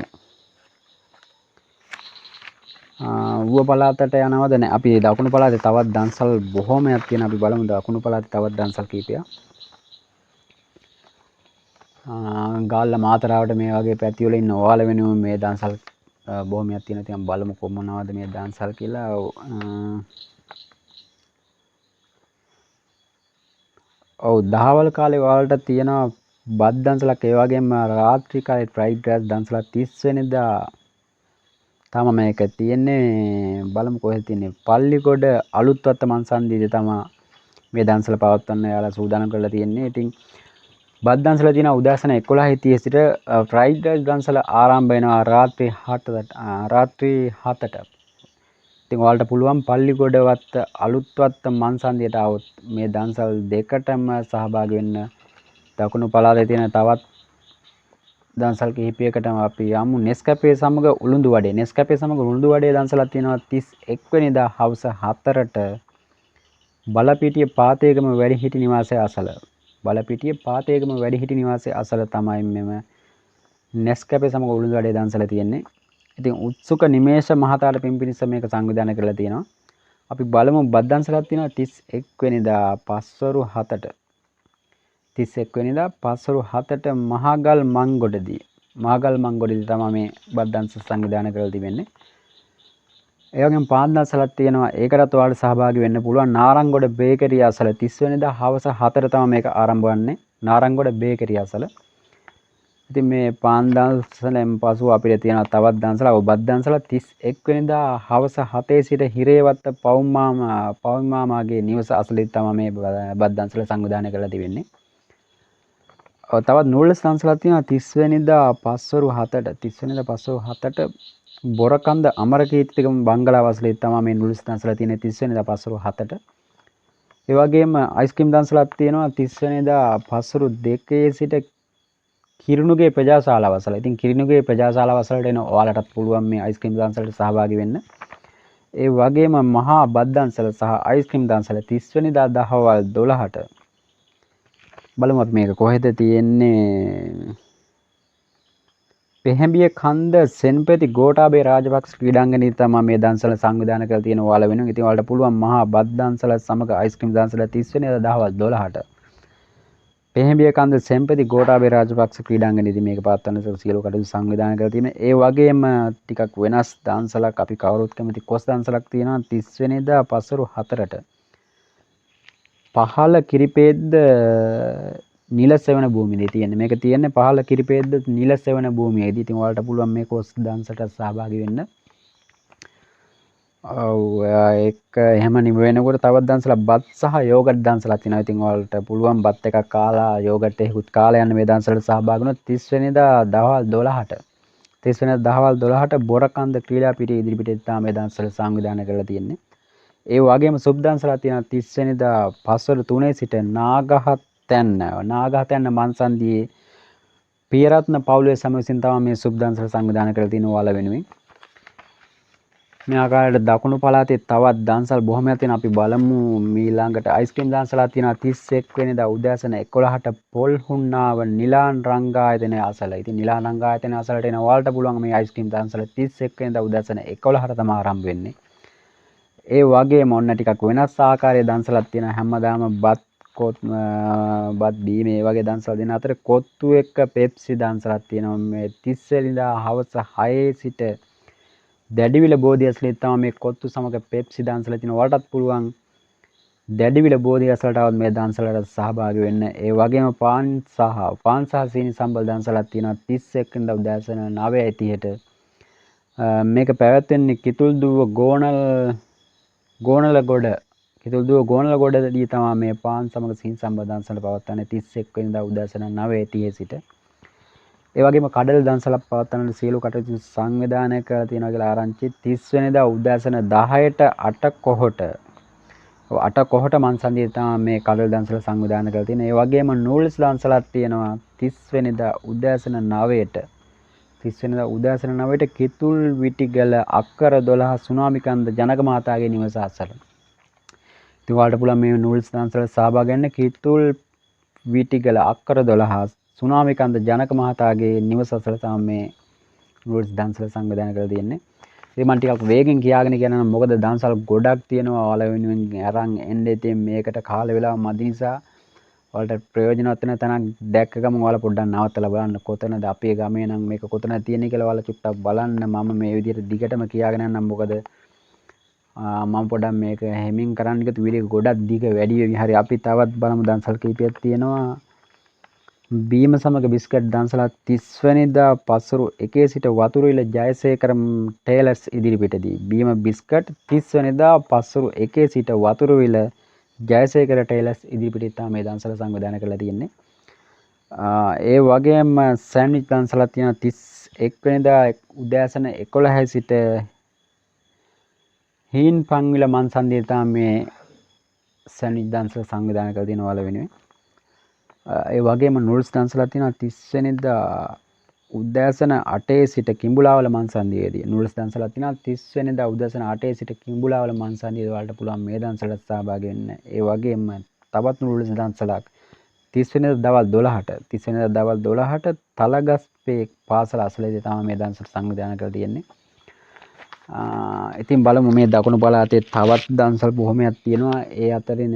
ඌව පළාතට යනවද නැහැ. අපි දකුණු පළාතේ තවත් දන්සල් බොහොමයක් තියෙනවා. අපි බලමු දකුණු පළාතේ තවත් දන්සල් කීපයක්. ගාල්ල මාතරාවට මේ වගේ පැති වල ඉන්න ඔයාලා වෙනුවෙන් මේ දන්සල් බොහොමයක් තියෙනවා. ඉතින් බලමු කොහොමනවද මේ දන්සල් කියලා. ඔව් දහවල් කාලේ ඔයාලට තියෙනවා බත් දන්සලක්. ඒ වගේම රාත්‍රී කාලේ ෆ්‍රයිඩ් රයිස් දන්සලක් 30 වෙනිදා තමයි මේක තියෙන්නේ. බලමු කොහෙද තියෙන්නේ. පල්ලිකොඩ අලුත්වත්ත මන්සන්දියේ තමයි මේ දන්සල පවත්වන්න යාලා සූදානම් කරලා තියෙන්නේ. ඉතින් බත් දන්සල තියෙනවා උදෑසන 11:30 සිට ෆ්‍රයිඩ් රයිස් දන්සල ආරම්භ වෙනවා රාත්‍රී 7ට. ඉතින් ඔයාලට පුළුවන් පල්ලිකොඩවත්ත අලුත්වත්ත මන්සන්දියට આવොත් මේ දන්සල් දෙකටම සහභාගී වෙන්න. දකුණු පළාතේ තියෙන තවත් දන්සල් කිහිපයකටම අපි යමු. නෙස්කැපේ සමග උළුඳු වඩේ. නෙස්කැපේ සමග උළුඳු වඩේ දන්සලක් තියෙනවා 31 වෙනිදා හවස 4ට බලපිටිය පාතේගම වැඩිහිටි නිවාසය අසල. බලපිටිය පාතේගම වැඩිහිටි නිවාසය අසල තමයි මෙම නෙස්කැපේ සමග උළුඳු වඩේ දන්සල තියෙන්නේ. ඉතින් උත්සුක නිමේෂ මහතාට පින්පිනිස මේක සංවිධානය කරලා තියෙනවා. අපි බලමු බත් දන්සලක් තියෙනවා 31 වෙනිදා පස්වරු 7ට. 31 වෙනිදා පස්වරු 7ට මහගල් මංගොඩදී තමයි මේ බත් දන්සල් සංවිධානය කරලා තිබෙන්නේ. ඒ වගේම පාන් දන්සලක් තියෙනවා. ඒකටත් ඔයාලට සහභාගී වෙන්න පුළුවන්. නාරංගොඩ බේකරිය අසල 30 වෙනිදා හවස 4ට තමයි මේක ආරම්භ වන්නේ. නාරංගොඩ බේකරිය අසල. ඉතින් මේ පාන් දන්සලෙන් පසු අපිට තියෙනවා තවත් දන්සලක්. බත් දන්සල 31 වෙනිදා හවස 7 සිට හිරේවත්ත පවුම්මාමාගේ නිවස අසලදී තමයි මේ බත් දන්සල සංවිධානය කරලා තිබෙන්නේ. තවත් නූඩල්ස් දන්සලක් තියෙනවා 30 වෙනිදා පස්වරු 7ට බොරකන්ද අමරකීර්තිකම බංගලාව අසලදී තමයි මේ නූඩල්ස් දන්සල තියෙන්නේ 30 වෙනිදා පස්වරු 7ට. ඒ වගේම අයිස්ක්‍රීම් දන්සලක් තියෙනවා 30 වෙනිදා පස්වරු 2 සිට කිරිනුගේ ප්‍රජාශාලාව අසල. ඉතින් කිරිනුගේ ප්‍රජාශාලාව අසලට එන ඔයාලටත් පුළුවන් මේ අයිස්ක්‍රීම් දන්සලට සහභාගී වෙන්න. ඒ වගේම මහා බත් දන්සල සහ අයිස්ක්‍රීම් දන්සල 30 වෙනිදා දහවල් 12ට. බලමු අපි මේක කොහෙද තියෙන්නේ. පෙහෙඹිය කන්ද සෙන්පති ගෝඨාභය රාජපක්ෂ ක්‍රීඩාංගණයේ තමයි මේ දන්සල සංවිධානය කරලා තියෙන ඔයාලා වෙනුවෙන්. ඉතින් ඔයාලට පුළුවන් මහා බත් දන්සල සමග අයිස්ක්‍රීම් දන්සල 30 වෙනිදා දහවල් 12ට. පෙහෙඹිය කන්ද සෙන්පති ගෝඨාභය රාජපක්ෂ ක්‍රීඩාංගණයේදී මේක පවත්වන්න සියලු කටයුතු සංවිධානය කරලා තියෙනවා. ඒ වගේම ටිකක් වෙනස් දන්සලක් අපි කවුරුත් කැමති කොස් දන්සලක් තියෙනවා 30 වෙනිදා පස්වරු 4ට. පහළ කිරිපේද්ද නිල සෙවන භූමියේදී තියෙන්නේ. මේක තියෙන්නේ පහළ කිරිපේද්ද නිල සෙවන භූමියේදී. ඉතින් ඔයාලට පුළුවන් මේ කොස් දන්සලට සහභාගී වෙන්න. ඔව් ඒක එහෙම නිම වෙනකොට තවත් දන්සලක් බත් සහ යෝගට් දන්සලක් තියෙනවා. ඉතින් ඔයාලට පුළුවන් බත් එකක් කාලා යෝගට් එකකුත් කාලා යන්න මේ දන්සලට සහභාගී වුණොත් 30 වෙනිදා දවල් 12ට. 30 වෙනිදා දවල් 12ට බොරකන්ද ක්‍රීඩා පිටිය ඉදිරිපිටේ තමයි මේ දන්සල සංවිධානය කරලා තියෙන්නේ. ඒ වගේම සුබ් දන්සලක් තියෙනවා 30 වෙනිදා පස්වරු 3 සිට නාගහතැන්න මන්සන්දියේ පියරත්න පවුලේ සම විසින් තමයි මේ සුබ් දන්සල සංවිධානය කරලා තියෙන ඔයාලා වෙනුවෙන්. මේ ආකාරයට දකුණු පළාතේ තවත් දන්සල් බොහොමයක් තියෙනවා. අපි බලමු ඊළඟට අයිස්ක්‍රීම් දන්සලක් තියෙනවා 31 වෙනිදා උදෑසන 11ට පොල්හුන්නාව නිලාන් රංගායතනය අසල. ඉතින් නිලාන් රංගායතනය අසලට එන ඔයාලට පුළුවන් මේ අයිස්ක්‍රීම් දන්සල 31 වෙනිදා උදෑසන 11ට තමයි ආරම්භ වෙන්නේ. ඒ වගේම ඔන්න ටිකක් වෙනස් ආකාරයේ දන්සලක් තියෙනවා. හැමදාම බත් බීම මේ වගේ දන්සල් දෙන අතර කොත්තු එක්ක පෙප්සි දන්සලක් තියෙනවා. මේ 30 වෙනිදා හවස 6 සිට දැඩිවිල බෝධිය අසලේ තමයි මේ කොත්තු සමග පෙප්සි දන්සල තියෙනවා. ඔයාලටත් පුළුවන් දැඩිවිල බෝධිය අසලට આવත් මේ දන්සලට සහභාගී වෙන්න. ඒ වගේම පාන් සහ සීනි සම්බල් දන්සලක් තියෙනවා 31 වෙනිදා උදෑසන 9:30ට. මේක පැවැත්වෙන්නේ කිතුල්දුව ගෝනලගොඩදී තමයි මේ පාන් සමග සීනි සම්බල් දන්සල පවත්වන්නේ 31 වෙනිදා උදෑසන 9:30 සිට. ඒ වගේම කඩල් දන්සලක් පවත්වන සියලු කටයුතු සංවිධානය කරලා තියෙනවා කියලා ආරංචි 30 වෙනිදා උදෑසන 10ට 8 කොහොට මන්සන්දියේ තමයි මේ කඩල් දන්සල සංවිධානය කරලා තියෙන්නේ. ඒ වගේම නූල්ස් දන්සලක් තියෙනවා 30 වෙනිදා උදෑසන 9ට. 30 වෙනිදා උදෑසන 9ට කිතුල් විටිගල අක්කර 12 සුනාමිකන්ද ජනක මහතාගේ නිවස අසල. ඉතින් ඔයාලට පුළුවන් මේ නූල්ස් දන්සල සහභාගී වෙන්න. කිතුල් වීටිගල අක්කර 12 සුනාමිකන්ද ජනක මහතාගේ නිවස අසල තමයි මේ නූඩ්ස් දන්සල සංවිධානය කරලා තියෙන්නේ. ඉතින් මම ටිකක් වේගෙන් කියාගෙන කියනවා මොකද දන්සල් ගොඩක් තියෙනවා ඔයාලා වෙනුවෙන් අරන් එන්න. ඉතින් මේකට කාල වේලාව මදි නිසා ඔයාලට ප්‍රයෝජනවත් වෙන තැනක් දැක්ක ගමන් ඔයාලා පොඩ්ඩක් නවත්තලා බලන්න කොතනද අපේ ගමේ නම් මේක කොතනද තියෙන්නේ කියලා ඔයාලා චුට්ටක් බලන්න. මම මේ විදිහට දිගටම කියාගෙන යන්නම් මොකද මම පොඩ්ඩක් මේක හැමින් කරන්න ගියොත් වීඩියෝ ගොඩක් දිග වැඩි වෙවි. හරි අපි තවත් බලමු දන්සල් කීපයක් තියෙනවා. බීම සමග බිස්කට් දන්සලා 30 වෙනිදා පස්වරු 1 සිට වතුරුවිල ජයසේකර ටේලර්ස් ඉදිරිපිටදී. බීම බිස්කට් 30 වෙනිදා පස්වරු 1 සිට වතුරුවිල ජයසේකර ටේලර්ස් ඉදිරිපිටේ තමයි මේ දන්සල සංවිධානය කරලා තියෙන්නේ. ඒ වගේම සෑන්ඩ්විච් දන්සලා තියෙනවා 31 වෙනිදා උදෑසන 11 සිට හීන් පන්විල මන්සන්දියේ තමයි මේ සෑන්ඩ්විච් දන්සල සංවිධානය කරලා තියෙන ඔයාලා වෙනුවෙන්. ඒ වගේම නූඩ්ස් දන්සලා තියෙනවා 30 වෙනිදා උදෑසන 8 සිට කිඹුලාවල මන්සන්දියේදී. නූඩ්ස් දන්සලා තියෙනවා 30 වෙනිදා උදෑසන 8 සිට කිඹුලාවල මන්සන්දියේදී ඔයාලට පුළුවන් මේ දන්සලට සහභාගී වෙන්න. ඒ වගේම තවත් නූඩ්ස් දන්සලක් 30 වෙනිදා දවල් 12ට 30 වෙනිදා දවල් 12ට තලගස්පේ පාසල අසලදී තමයි මේ දන්සල සංවිධානය කරලා තියෙන්නේ. ඉතින් බලමු මේ දකුණු පළාතේ තවත් දන්සල් බොහොමයක් තියෙනවා. ඒ අතරින්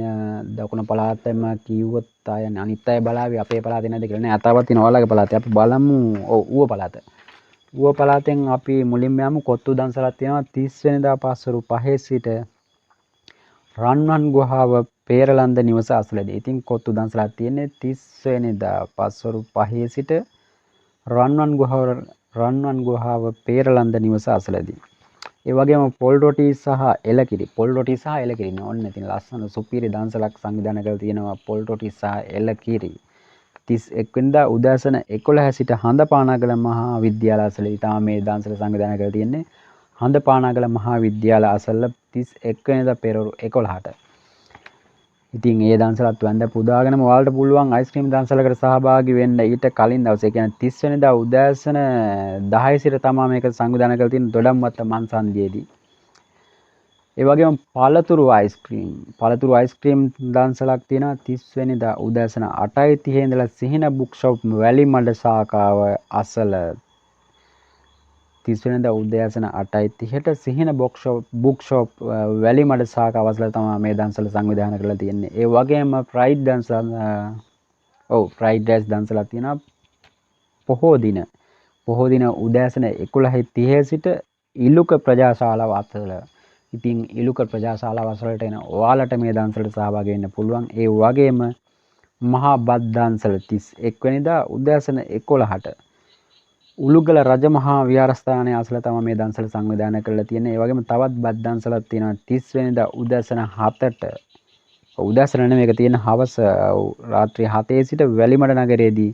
දකුණු පළාතෙම කිව්වොත් අනිත් අය බලාවි අපේ පළාතේ නැද්ද කියලා නෑ. තවත් තියෙනවා ඔයාලගේ පළාතේ. අපි බලමු ඌව පළාත. ඌව පළාතෙන් අපි මුලින්ම යමු. කොත්තු දන්සලක් තියෙනවා 30 වෙනිදා පස්වරු 5 සිට රන්වන් ගුහාව පේරලන්ද නිවස අසලදී. ඉතින් කොත්තු දන්සලක් තියෙන්නේ 30 වෙනිදා පස්වරු 5 සිට රන්වන් ගුහාව පේරලන්ද නිවස අසලදී. ඒ වගේම පොල් රොටි සහ එලකිරි. පොල් රොටි සහ එලකිරි නේ ඔන්න ඉතින් ලස්සන සුපිරි දන්සලක් සංවිධානය කරලා තියෙනවා. පොල් රොටි සහ එලකිරි 31 වෙනිදා උදෑසන 11 සිට හඳපානාගල මහා විද්‍යාල අසලදී තමයි මේ දන්සල සංවිධානය කරලා තියෙන්නේ. හඳපානාගල මහා විද්‍යාල අසල 31 වෙනිදා පෙරවරු 11ට. ඉතින් ඒ දන්සලත් වැඳ පුදාගෙනම ඔයාලට පුළුවන් අයිස්ක්‍රීම් දන්සලකට සහභාගී වෙන්න ඊට කලින් දවසේ කියන්නේ 30 වෙනිදා උදෑසන 10 සිට තමයි මේක සංවිධානය කරලා තියෙන්නේ දොඩම්වත්ත මන්සන්දියේදී. ඒ වගේම පළතුරු අයිස්ක්‍රීම් දන්සලක් තියෙනවා 30 වෙනිදා උදෑසන 8:30 ඉඳලා සිහින බුක් ෂොප් වැලිමඩ ශාඛාව අසල 30 වෙනිදා උදෑසන 8:30ට සිහින බුක් ෂොප් වැලිමඩ ශාඛාව අසල තමයි මේ දන්සල සංවිධානය කරලා තියෙන්නේ. ඒ වගේම ෆ්‍රයිඩ් රයිස් දන්සලක් තියෙනවා පොහෝ දින උදෑසන 11:30 සිට ඉලුක ප්‍රජාශාලාව අසල. ඉතින් ඉලුක ප්‍රජාශාලාව අසලට එන ඔයාලට මේ දන්සලට සහභාගී වෙන්න පුළුවන්. ඒ වගේම මහා බත් දන්සල 31 වෙනිදා උදෑසන 11ට උළුගල රජමහා විහාරස්ථානයේ අසල තමයි මේ දන්සල සංවිධානය කරලා තියෙන්නේ. ඒ වගේම තවත් බත් දන්සලක් තියෙනවා 30 වෙනිදා උදෑසන 7ට. උදෑසන නෙමෙයි මේක තියෙන හවස රාත්‍රී 7 සිට වැලිමඩ නගරයේදී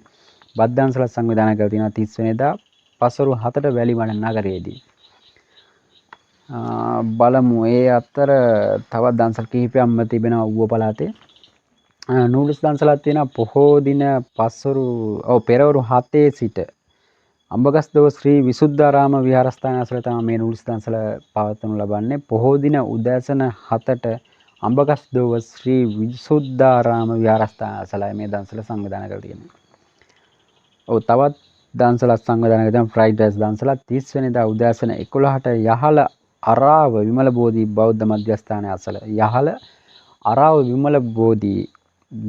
බත් දන්සල සංවිධානය කරලා තියෙනවා 30 වෙනිදා පස්වරු 7ට වැලිමඩ නගරයේදී. බලමු ඒ අතර තවත් දන්සල් කිහිපයක්ම තිබෙනවා ඌව පළාතේ. නූඩ්ස් දන්සලක් තියෙනවා පොහෝ දින පෙරවරු 7 සිට අඹගස්දොව ශ්‍රී විසුද්ධාරාම විහාරස්ථානය අසල තමයි මේ නූඩ්ස් දන්සල පවත්වනු ලබන්නේ. පොහෝ දින උදෑසන 7ට අඹගස්දොව ශ්‍රී විසුද්ධාරාම විහාරස්ථානය අසලයි මේ දන්සල සංවිධානය කරලා තියෙන්නේ. තවත් දන්සලක් සංවිධානය කරන ෆ්‍රයිඩ් රයිස් දන්සලක් 30 වෙනිදා උදෑසන 11ට යහල අරාව විමල බෝධි බෞද්ධ මධ්‍යස්ථානය අසල. යහල අරාව විමල බෝධි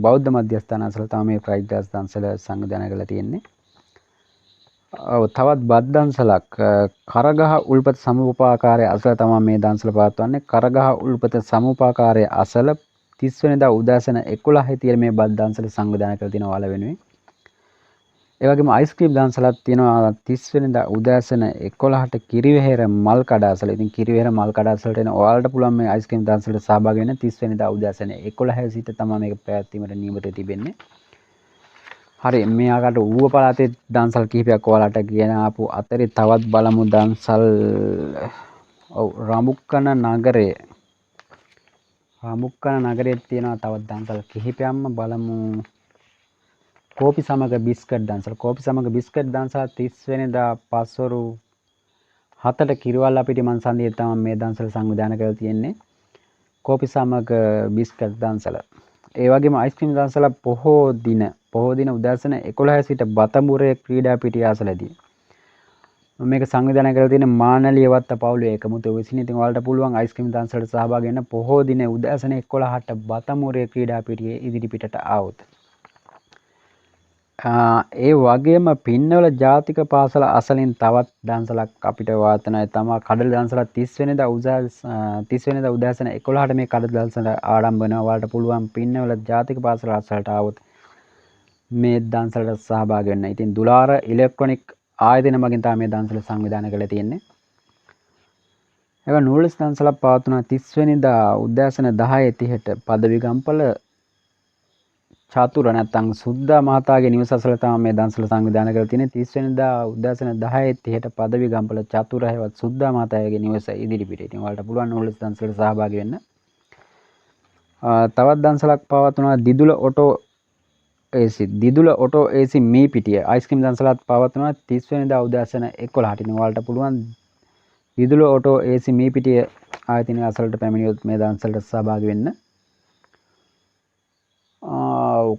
බෞද්ධ මධ්‍යස්ථානය අසල තමයි මේ ෆ්‍රයිඩ් රයිස් දන්සල සංවිධානය කරලා තියෙන්නේ. තවත් බත් දන්සලක් කරගහ උල්පත සමුපාකාරය අසල තමයි මේ දන්සල පවත්වන්නේ. කරගහ උල්පත සමුපාකාරය අසල 30 වෙනිදා උදෑසන 11:00 මේ බත් දන්සල සංවිධානය කරලා තියෙනවා ඔයාලා වෙනුවෙන්. ඒ වගේම අයිස්ක්‍රීම් දන්සලක් තියෙනවා 30 වෙනිදා උදෑසන 11ට කිරිවෙහෙර මල් කඩ අසල. ඉතින් කිරිවෙහෙර මල් කඩ අසලට එන ඔයාලට පුළුවන් මේ අයිස්ක්‍රීම් දන්සලට සහභාගී වෙන්න 30 වෙනිදා උදෑසන 11 සිට තමයි මේක පැවැත්වීමට නියමිත තිබෙන්නේ. හරි මේ ආකාරයට ඌව පළාතේ දන්සල් කිහිපයක් ඔයාලට කියන ආපු අතරේ තවත් බලමු දන්සල් රඹුක්කන නගරයේ තියෙනවා තවත් දන්සල් කිහිපයක්ම බලමු. කෝපි සමග බිස්කට් දන්සල් 30 වෙනිදා පස්වරු 7ට කිරිවල්ලාපිටිය මන්සන්දියේ තමයි මේ දන්සල සංවිධානය කරලා තියෙන්නේ. කෝපි සමග බිස්කට් දන්සල. ඒ වගේම අයිස්ක්‍රීම් දන්සල පොහෝ දින උදෑසන 11 සිට බතඹුරේ ක්‍රීඩා පිටිය අසලදී මේක සංවිධානය කරලා තියෙන මානලිය වත්ත පවුලේ එකමුතු විසින්. ඉතින් ඔයාලට පුළුවන් අයිස්ක්‍රීම් දන්සලට සහභාගී වෙන්න පොහෝ දින උදෑසන 11ට බතඹුරේ ක්‍රීඩා පිටියේ ඉදිරිපිටට ආවොත්. ඒ වගේම පින්නවල ජාතික පාසල අසලින් තවත් දන්සලක් අපිට වාර්තනයි තමයි කඩල දන්සල 30 වෙනිදා උදෑසන 11ට මේ කඩල දන්සල ආරම්භ වෙනවා. ඔයාලට පුළුවන් පින්නවල ජාතික පාසල අසලට ආවොත් මේ දන්සලට සහභාගී වෙන්න. ඉතින් දුලාර ඉලෙක්ට්‍රොනික ආයතන මගින් තමයි මේ දන්සල සංවිධානය කරලා තියෙන්නේ. ඒක නූල්ස් දන්සලක් පවත්වනවා 30 වෙනිදා උදෑසන 10:30ට පදවිගම්පල චතුර නැත්තම් සුද්දා මහතාගේ නිවස අසල තමයි මේ දන්සල සංවිධානය කරලා තියෙන්නේ. 30 වෙනිදා උදෑසන 10:30ට පදවිගම්පල චතුර හැවත් සුද්දා මහතාගේ නිවස ඉදිරිපිට. ඉතින් ඔයාලට පුළුවන් නූල්ස් දන්සලට සහභාගී වෙන්න. තවත් දන්සලක් පවත්වනවා දිදුල ඔටෝ AC මේ පිටිය අයිස්ක්‍රීම් දන්සලත් පවත්වනවා 30 වෙනිදා උදෑසන 11ට. ඉතින් ඔයාලට පුළුවන් දිදුල ඔටෝ AC මේ පිටිය ආයතනය අසලට පැමිණියොත් මේ දන්සලට සහභාගී වෙන්න.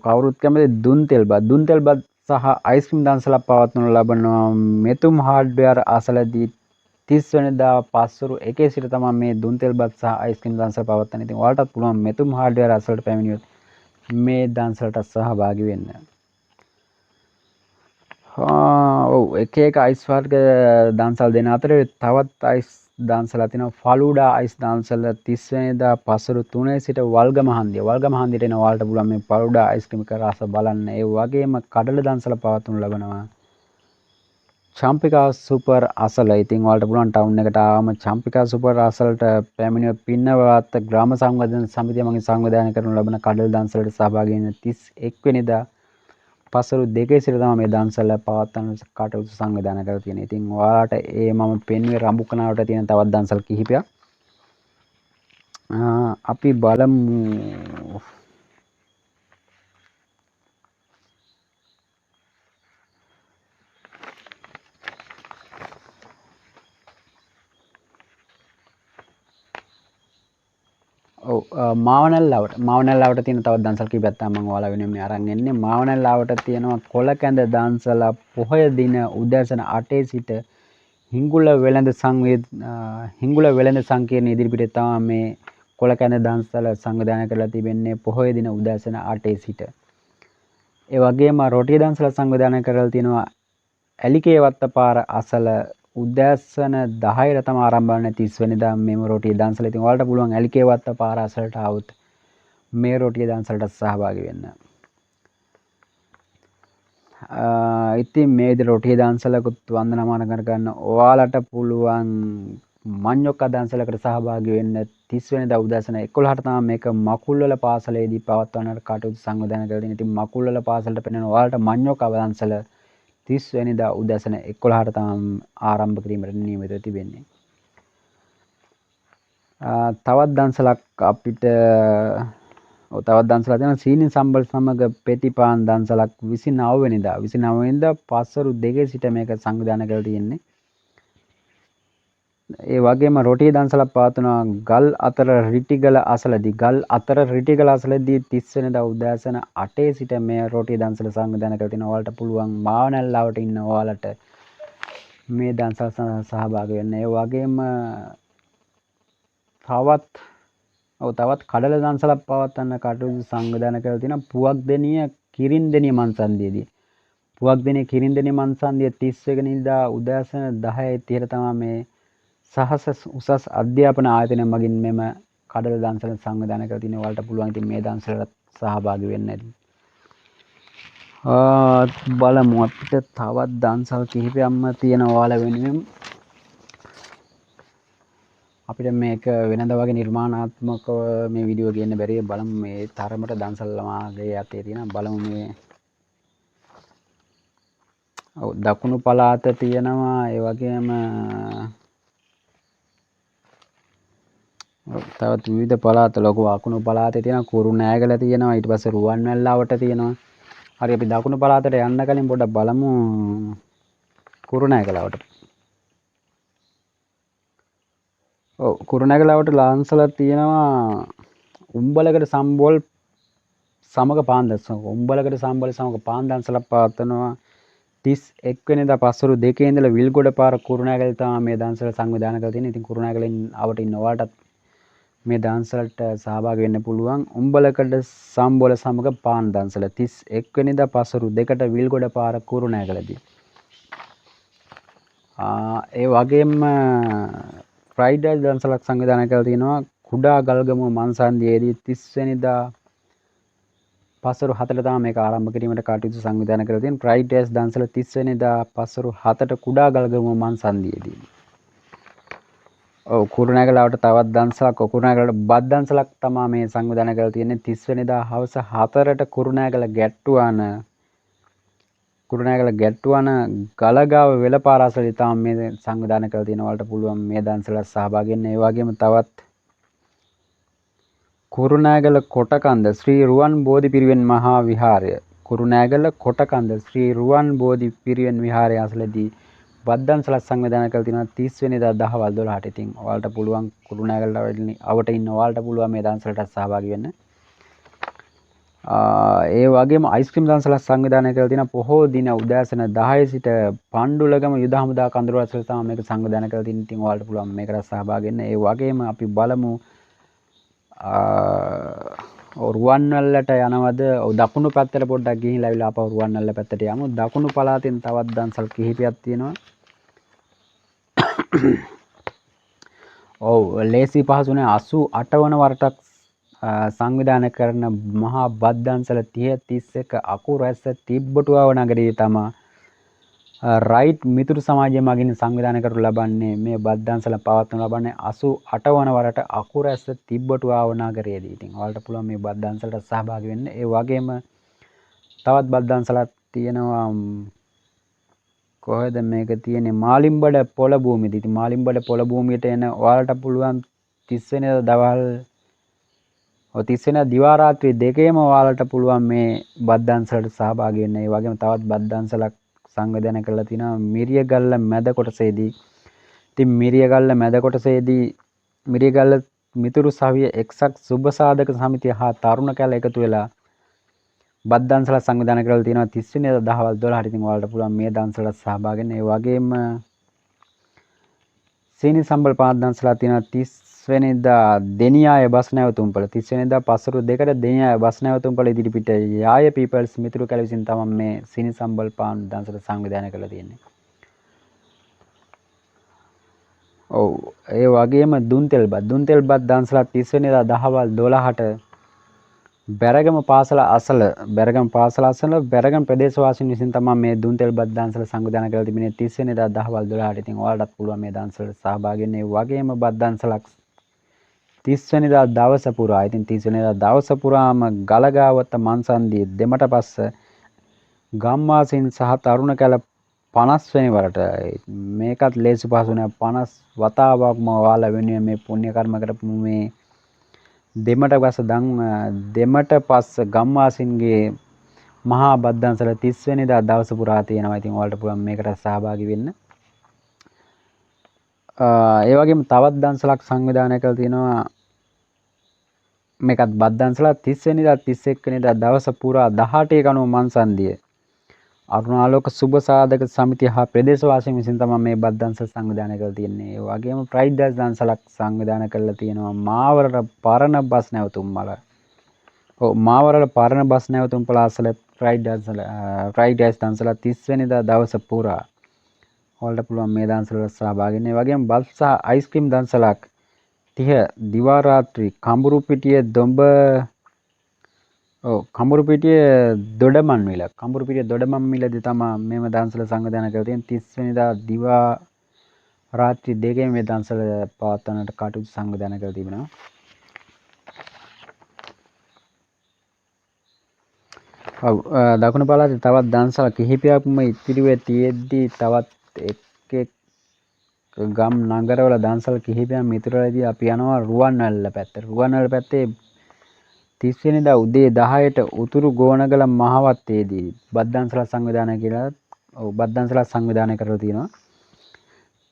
කවුරුත් කැමති දුන් තෙල්බත් සහ අයිස්ක්‍රීම් දන්සලක් පවත්වනු ලබනවා මෙතුම් හાર્ඩ්වෙයාර් අසලදී 30 වෙනිදා පස්වරු 1 සිට තමයි මේ දුන් තෙල්බත් සහ අයිස්ක්‍රීම් දන්සල පවත්වන්නේ. ඉතින් ඔයාලටත් පුළුවන් මෙතුම් හાર્ඩ්වෙයාර් අසලට පැමිණියොත් මේ දන්සලට සහභාගී වෙන්න. එක අයිස් වර්ග දන්සල් දෙන අතරේ තවත් අයිස් දන්සලා තිනවා ෆලූඩා අයිස් දන්සල 30 වෙනිදා පස්වරු 3 සිට වල්ගම හන්දියට එන ඔයාලට පුළුවන් මේ ෆලූඩා අයිස්ක්‍රීම් එක රස බලන්න. ඒ වගේම කඩල දන්සල පවත්වනු ලබනවා චම්පිකා සුපර් අසල. ඉතින් ඔයාලට පුළුවන් ටවුන් එකට ආවම චම්පිකා සුපර් අසලට පැමිණිය පින්නවලත් ග්‍රාම සංවර්ධන සමිතිය මගින් සංවිධානය කරනු ලබන කඩල දන්සලට සහභාගී වෙන්න 31 වෙනිදා පස්වරු 2 සිට තමයි මේ දන්සල පවත්වන කටයුතු සංවිධානය කරලා තියෙන්නේ. ඉතින් ඔයාලට මම පෙන්වුවේ රඹුකනාවට තියෙන තවත් දන්සල් කිහිපයක්. අපි බලමු. මාවනැල්ලාවට තියෙන තවත් දන්සල් කිහිපයක් තමයි මම ඔයාලා වෙනුවෙන් මේ අරන් එන්නේ. මාවනැල්ලාවට තියෙනවා කොළකැඳ දන්සල පොහොය දින උදෑසන 8 සිට හිඟුල වෙළඳ සංකීර්ණ ඉදිරිපිට තමයි මේ කොළකැඳ දන්සල සංවිධානය කරලා තිබෙන්නේ පොහොය දින උදෑසන 8 සිට. ඒ වගේම රොටිය දන්සල සංවිධානය කරලා තියෙනවා ඇලිකේ වත්ත පාර අසල උදෑසන 10ට තමයි ආරම්භ වෙන්නේ 30 වෙනිදා මේ රොටිය දන්සල. ඉතින් ඔයාලට පුළුවන් ඇලිකේ වත්ත පාර අසලට આવුත් මේ රොටිය දන්සලට සහභාගී වෙන්න. ඉතින් මේ විදිහට රොටිය දන්සලකුත් වන්දනාමාන කරගන්න ඔයාලට පුළුවන් මඤ්ඤොක්කා දන්සලකට සහභාගී වෙන්න 30 වෙනිදා උදෑසන 11ට තමයි මේක මකුල්වල පාසලේදී පවත්වන කටයුතු සංවිධානය කරලා තියෙනවා. ඉතින් මකුල්වල පාසලට පෙනෙන ඔයාලට මඤ්ඤොක්කා දන්සල 30 වෙනිදා උදෑසන 11ට තමයි ආරම්භ කිරීමට නියමිතව තිබෙන්නේ. තවත් දන්සලක් තියෙනවා සීනි සම්බල් සමග පෙතිපාන් දන්සලක් 29 වෙනිදා පස්වරු 2 සිට මේක සංවිධානය කරලා තියෙන්නේ. ඒ වගේම රොටිය දන්සලක් පවත්වනවා ගල් අතර රිටිගල අසලදී 30 වෙනිදා උදෑසන 8 සිට මේ රොටිය දන්සල සංවිධානය කරලා තිනවා. ඔයාලට පුළුවන් මාවනැල්ලාවට ඉන්න ඔයාලට මේ දන්සල් සහභාගී වෙන්න. ඒ වගේම තවත් කඩල දන්සලක් පවත්වන්න කටයුතු සංවිධානය කරලා තියෙනවා පුවක්දෙනිය කිරින්දෙනිය මන්සන්දියේදී. පුවක්දෙනිය කිරින්දෙනිය මන්සන්දිය 31 වෙනිදා උදෑසන 10:30ට තමයි මේ සහස උසස් අධ්‍යාපන ආයතනය මගින් මෙම කඩල දන්සල සංවිධානය කරලා තියෙනවා. ඔයාලට පුළුවන් ඉතින් මේ දන්සලට සහභාගී වෙන්න. බලමු අපිට තවත් දන්සල් කිහිපයක්ම තියෙනවා ඔයාලා වෙනුවෙන්. අපිට මේක වෙනද වගේ නිර්මාණාත්මකව මේ වීඩියෝ ගේන්න බැරි. බලමු මේ තරමට දන්සල් ළමාගේ අතේ තියෙන බලමු මේ දකුණු පළාත තියෙනවා. ඒ වගේම තවත් විවිධ පළාත් ලොකු අකුණු පළාතේ තියෙනවා කුරුණෑගල තියෙනවා. ඊට පස්සේ රුවන්වැල්ලාවට තියෙනවා. හරි අපි දකුණු පළාතට යන්න කලින් පොඩ්ඩක් බලමු කුරුණෑගලවට. කුරුණෑගලවට ලාන්සල තියෙනවා උම්බලකට සම්බෝල් සමග පාන්දන්සල උඹලකට සම්බල සමග පාන්දන්සලක් පවත්වනවා 31 වෙනිදා පස්වරු 2 ඉඳලා විල්ගොඩ පාර කුරුණෑගල තමයි මේ දන්සල සංවිධානය කරලා තියෙන්නේ. ඉතින් කුරුණෑගලෙන් ආවට ඉන්න ඔයාලටත් මේ දන්සලට සහභාගී වෙන්න පුළුවන්. උඹලකට සම්බොල සමග පාන්දන්සල 31 වෙනිදා පස්වරු 2ට විල්ගොඩ පාර කුරුණෑගලදී. ඒ වගේම ෆ්‍රයිඩේ දන්සලක් සංවිධානය කරලා තිනවා කුඩා ගල්ගමුව මන්සන්දියේදී 30 වෙනිදා පස්වරු 7ට තමයි මේක ආරම්භ කිරීමට කටයුතු සංවිධානය කරලා තියෙන්නේ. ෆ්‍රයිඩේස් දන්සල 30 වෙනිදා පස්වරු 7ට කුඩා ගල්ගමුව මන්සන්දියේදී. ඔව් කුරුණෑගලවට තවත් දන්සලක් කුරුණෑගලට බත් දන්සලක් තමයි මේ සංවිධානය කරලා තියෙන්නේ 30 වෙනිදා හවස 4ට කුරුණෑගල ගැට්ටුවන ගලගාව වෙලපාරාසලදී තමයි මේ සංවිධානය කරලා තියෙන වලට පුළුවන් මේ දන්සලට සහභාගී වෙන්න. ඒ වගේම තවත් කුරුණෑගල කොටකන්ද ශ්‍රී රුවන් බෝධි පිරිවෙන් මහා විහාරය කුරුණෑගල කොටකන්ද ශ්‍රී රුවන් බෝධි පිරිවෙන් විහාරය අසලදී බද්දන්සලක් සංවිධානය කරලා තිනවා 30 වෙනිදා දහවල් 12ට. ඉතින් ඔයාලට පුළුවන් කුරුණෑගලට අවට ඉන්න ඔයාලට පුළුවන් මේ දන්සලට සහභාගී වෙන්න. ඒ වගේම අයිස්ක්‍රීම් දන්සලක් සංවිධානය කරලා තියෙන පොහෝ දින උදෑසන 10 සිට පණ්ඩුලගම යුද හමුදා කඳුරුවස්වල තමයි මේක සංවිධානය කරලා තියෙන්නේ. ඉතින් ඔයාලට පුළුවන් මේකට සහභාගී වෙන්න. ඒ වගේම අපි බලමු රුවන්වැල්ලට යනවද? දකුණු පැත්තට පොඩ්ඩක් ගිහින් ආවිලා ආපහු රුවන්වැල්ල පැත්තට යමු. දකුණු පළාතෙන් තවත් දන්සල් කිහිපයක් තියෙනවා. ඔව් ලේසි පහසුනේ 88 වන වරටක් සංවිධානය කරන මහා බත් දන්සල 30 31 අකුරැස්ස තිබ්බටුව නගරයේ තමයි රයිට් මිතුරු සමාජය මගින් සංවිධානය කරනු ලබන්නේ. මේ බත් දන්සල පවත්වනු ලබන්නේ 88 වන වරට අකුරැස්ස තිබ්බටුව නගරයේදී. ඉතින් ඔයාලට පුළුවන් මේ බත් දන්සලට සහභාගී වෙන්න. ඒ වගේම තවත් බත් දන්සලක් තියෙනවා කොහෙද මේක තියෙන්නේ මාලිම්බඩ පොළ භූමියේදී. ඉතින් මාලිම්බඩ පොළ භූමියට එන ඔයාලට පුළුවන් 30 වෙනිදා දවල් 30 වෙනිදා දිවා රාත්‍රී දෙකේම ඔයාලට පුළුවන් මේ බත් දන්සලට සහභාගී වෙන්න. ඒ වගේම තවත් බත් දන්සලක් සංවිධානය කරලා තිනවා මිරියගල්ල මැද කොටසේදී. ඉතින් මිරියගල්ල මැද කොටසේදී මිරියගල්ල මිතුරු සවිය එක්සත් සුබ සාධක සමිතිය හා තරුණ කැල එකතු වෙලා බත් දන්සල සංවිධානය කරලා තියෙනවා 30 වෙනිදා දහවල් 12ට. ඉතින් ඔයාලට පුළුවන් මේ දන්සලට සහභාගී වෙන්න. ඒ වගේම සීනි සම්බල් පාත් දන්සලා තියෙනවා 30 වෙනිදා දෙනියාය බස් නැවතුම්පල 30 වෙනිදා පස්වරු 2ට දෙනියාය බස් නැවතුම්පල ඉදිරිපිට යාය පීපල්ස් මිතුරු කැල විසින් තමයි මේ සීනි සම්බල් පාත් දන්සල සංවිධානය කරලා තියෙන්නේ. ඔව් ඒ වගේම දුන්තෙල් බත් දන්සලා 30 වෙනිදා දහවල් 12ට බැරගම පාසල අසල බැරගම ප්‍රදේශවාසීන් විසින් තමයි මේ දුන්තෙල් බත් දන්සල සංවිධානය කරලා තිබෙන්නේ 30 වෙනිදා දහවල් 12ට. ඉතින් ඔයාලටත් පුළුවන් මේ දන්සලට සහභාගී වෙන්න. ඒ වගේම බත් දන්සලක් 30 වෙනිදා දවස පුරා. ඉතින් 30 වෙනිදා දවස පුරාම ගලගාවත මන්සන්දියේ දෙමට පස්ස ගම්වාසීන් සහ තරුණ කැල 50 වෙනි වරට මේකත් ලේසි පහසු නෑ 50 වතාවක්ම ඔයාලා වෙනුවෙන් මේ පුණ්‍ය කර්ම කරපු මේ දෙමට පස්ස ගම්වාසීන්ගේ මහා බත් දන්සල 30 වෙනිදා දවස පුරා තියෙනවා. ඉතින් ඔයාලට පුළුවන් මේකට සහභාගී වෙන්න. ඒ වගේම තවත් දන්සලක් සංවිධානය කරලා තියෙනවා මේකත් බත් දන්සලා 30 වෙනිදා 31 වෙනිදා දවස පුරා 18 කණුව මන්සන්දිය අරුණාලෝක සුබ සාධක සමිතිය හා ප්‍රදේශවාසීන් විසින් තමයි මේ බත් දන්සල සංවිධානය කරලා තියෙන්නේ. ඒ වගේම ප්‍රයිඩ් ඩෑස් දන්සලක් සංවිධානය කරලා තියෙනවා මාවරට පරණ බස් නැවතුම්පල. ඔව් මාවරට පරණ බස් නැවතුම්පල අසල ප්‍රයිඩ් ඩෑස් දන්සලා 30 වෙනිදා දවස පුරා ඔයාලට පුළුවන් මේ දන්සලට සහභාගී වෙන්න. ඒ වගේම බත් සහ අයිස්ක්‍රීම් දන්සලක් 30 දිවා රාත්‍රී කඹුරුපිටිය දොඩමන්විලදී තමයි මේව දන්සල සංවිධානය කරලා තියෙන්නේ. 30 වෙනිදා දිවා රාත්‍රී දෙකේ මේ දන්සල පවත්වන්නට කටයුතු සංවිධානය කරලා තිබෙනවා. ඔව් දකුණු පළාතේ තවත් දන්සල කිහිපයක්ම ඉතිරිව තියෙද්දී තවත් එක් ගම් නගරවල දන්සල් කිහිපයක් මිතුරලදී අපි යනවා රුවන්වැල්ල පැත්තට. රුවන්වැල්ල පැත්තේ 30 වෙනිදා උදේ 10ට උතුරු ගෝනගල මහවත්තේදී බත් දන්සල සංවිධානය කරලා තියෙනවා.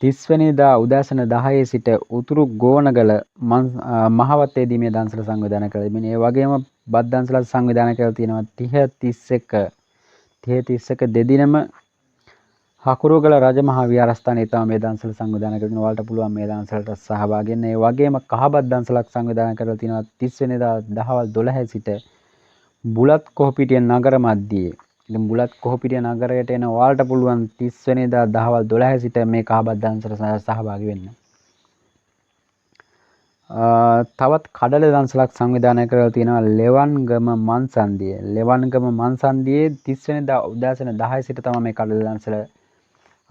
30 වෙනිදා උදෑසන 10 සිට උතුරු ගෝනගල මහවත්තේදී මේ දන්සල සංවිධානය කරලා තිබෙනවා. ඒ වගේම බත් දන්සලක් සංවිධානය කරලා තියෙනවා 30 31 දෙදිනම හකුරුගල රජමහා විහාරස්ථානයේ තමයි මේ දන්සල සංවිධානය කරගෙන ඔයාලට පුළුවන් මේ දන්සලට සහභාගී වෙන්න. ඒ වගේම කහබත් දන්සලක් සංවිධානය කරලා තියෙනවා 30 වෙනිදා දහවල් 12 සිට බුලත් කොහොපිටිය නගර මැදයේ. ඉතින් බුලත් කොහොපිටිය නගරයට එන ඔයාලට පුළුවන් 30 වෙනිදා දහවල් 12 සිට මේ කහබත් දන්සලට සහභාගී වෙන්න. තවත් කඩල දන්සලක් සංවිධානය කරලා තියෙනවා ලෙවන්ගම මන්සන්දියේ. ලෙවන්ගම මන්සන්දියේ 30 වෙනිදා උදෑසන 10 සිට තමයි මේ කඩල දන්සල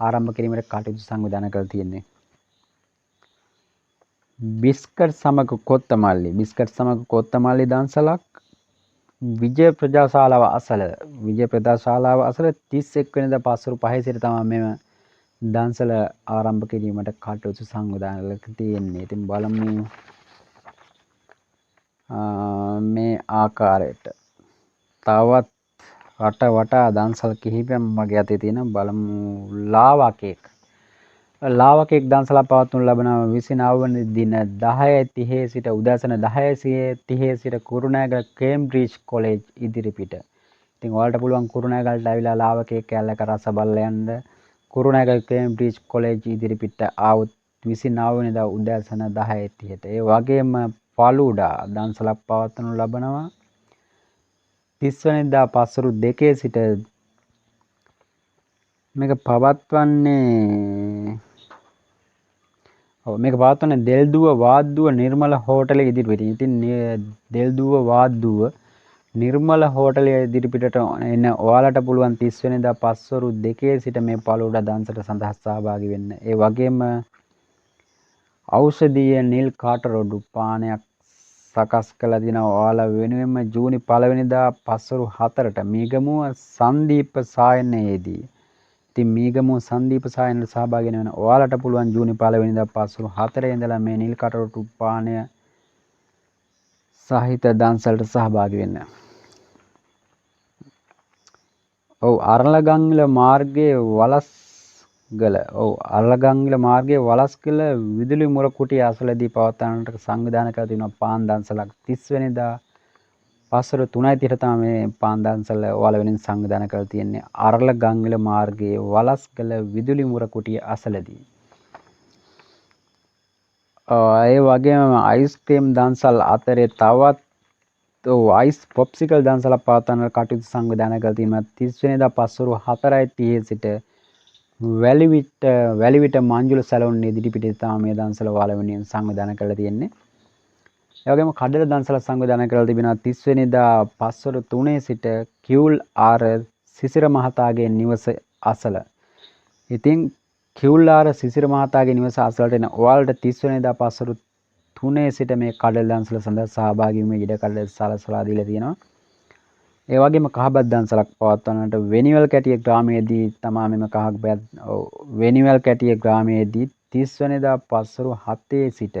ආරම්භ කිරීමට කටයුතු සංවිධානය කරලා තියෙන්නේ. බිස්කට් සමග කොත්තමල්ලි. බිස්කට් සමග කොත්තමල්ලි දන්සලක් විජය ප්‍රජාශාලාව අසල. විජය ප්‍රජාශාලාව අසල 31 වෙනිදා පස්වරු 5 සිට තමයි මෙම දන්සල ආරම්භ කිරීමට කටයුතු සංවිධානය කරලා තියෙන්නේ. ඉතින් බලමු මේ ආකාරයට තවත් රට වටා දන්සල් කිහිපයක් මගේ අතේ තියෙනවා. බලමු ලාවා කේක්. ලාවා කේක් දන්සලක් පවත්වනු ලබන 29 වෙනි දින 10:30 සිට උදෑසන 10:30 සිට කුරුණෑගල කේම්බ්‍රිජ් කොලෙජ් ඉදිරිපිට. ඉතින් ඔයාලට පුළුවන් කුරුණෑගලට ඇවිල්ලා ලාවා කේක් කෑල්ලක රස බලලා යන්න. කුරුණෑගල කේම්බ්‍රිජ් කොලෙජ් ඉදිරිපිට ආවොත් 29 වෙනිදා උදෑසන 10:30ට. ඒ වගේම ෆලූඩා දන්සලක් පවත්වනු ලබනවා 30 වෙනිදා පස්වරු 2 සිට. මේක පවත්වන්නේ දෙල්දුව වාද්දුව නිර්මල හෝටලේ ඉදිරිපිට. ඉතින් දෙල්දුව වාද්දුව නිර්මල හෝටලේ ඉදිරිපිටට එන්න ඔයාලට පුළුවන් 30 වෙනිදා පස්වරු 2 සිට මේ ෆලූඩා දන්සලට සඳහා සහභාගී වෙන්න. ඒ වගේම ඖෂධීය නිල් කාට රොඩු පානයක් සකස් කළ දිනවා ඔයාලා වෙනුවෙන්ම ජූනි 1 වෙනිදා පස්වරු 4ට මීගමුව සංදීප සායනයේදී. ඉතින් මීගමුව සංදීප සායනයට සහභාගී වෙන ඔයාලට පුළුවන් ජූනි 1 වෙනිදා පස්වරු 4 ඉඳලා මේ නිල් කාට රොඩු පානය සහිත දන්සලට සහභාගී වෙන්න. ඔව් අරලගංගල මාර්ගයේ වලස්ගල විදුලි මුර කුටිය අසලදී පවත්වන්නට සංවිධානය කර තිබෙනවා පාන් දන්සලක් 30 වෙනිදා පස්වරු 3:30ට තමයි මේ පාන් දන්සල ඔයාලා වෙනින් සංවිධානය කරලා තියෙන්නේ අරලගංගල මාර්ගයේ වලස්ගල විදුලි මුර කුටිය අසලදී. ඒ වගේම අයිස්ක්‍රීම් දන්සල් අතරේ තවත් අයිස් පොප්සිකල් දන්සලක් පවත්වන්නට කටයුතු සංවිධානය කරලා තියෙනවා 30 වෙනිදා පස්වරු 4:30 සිට වැලිවිට මංජුල සැලොන් ඉදිරිපිටේ තමයි මේ දන්සල ඔයාලා වෙනුවෙන් සංවිධානය කරලා තියෙන්නේ. ඒ වගේම කඩල දන්සල සංවිධානය කරලා තිබෙනවා 30 වෙනිදා පස්වරු 3 සිට කිවුල් ආර සිසිර මහතාගේ නිවස අසල. ඉතින් කිවුල් ආර සිසිර මහතාගේ නිවස අසලට එන ඔයාලට 30 වෙනිදා පස්වරු 3 සිට මේ කඩල දන්සල සඳහා සහභාගී වීමේ ඉඩ කඩ සලසලා දීලා තියෙනවා. ඒ වගේම කහබත් දන්සලක් පවත්වන්නට වෙනිවල් කැටිය ග්‍රාමයේදී තමයි මෙම වෙනිවල් කැටිය ග්‍රාමයේදී 30 වෙනිදා පස්වරු 7 සිට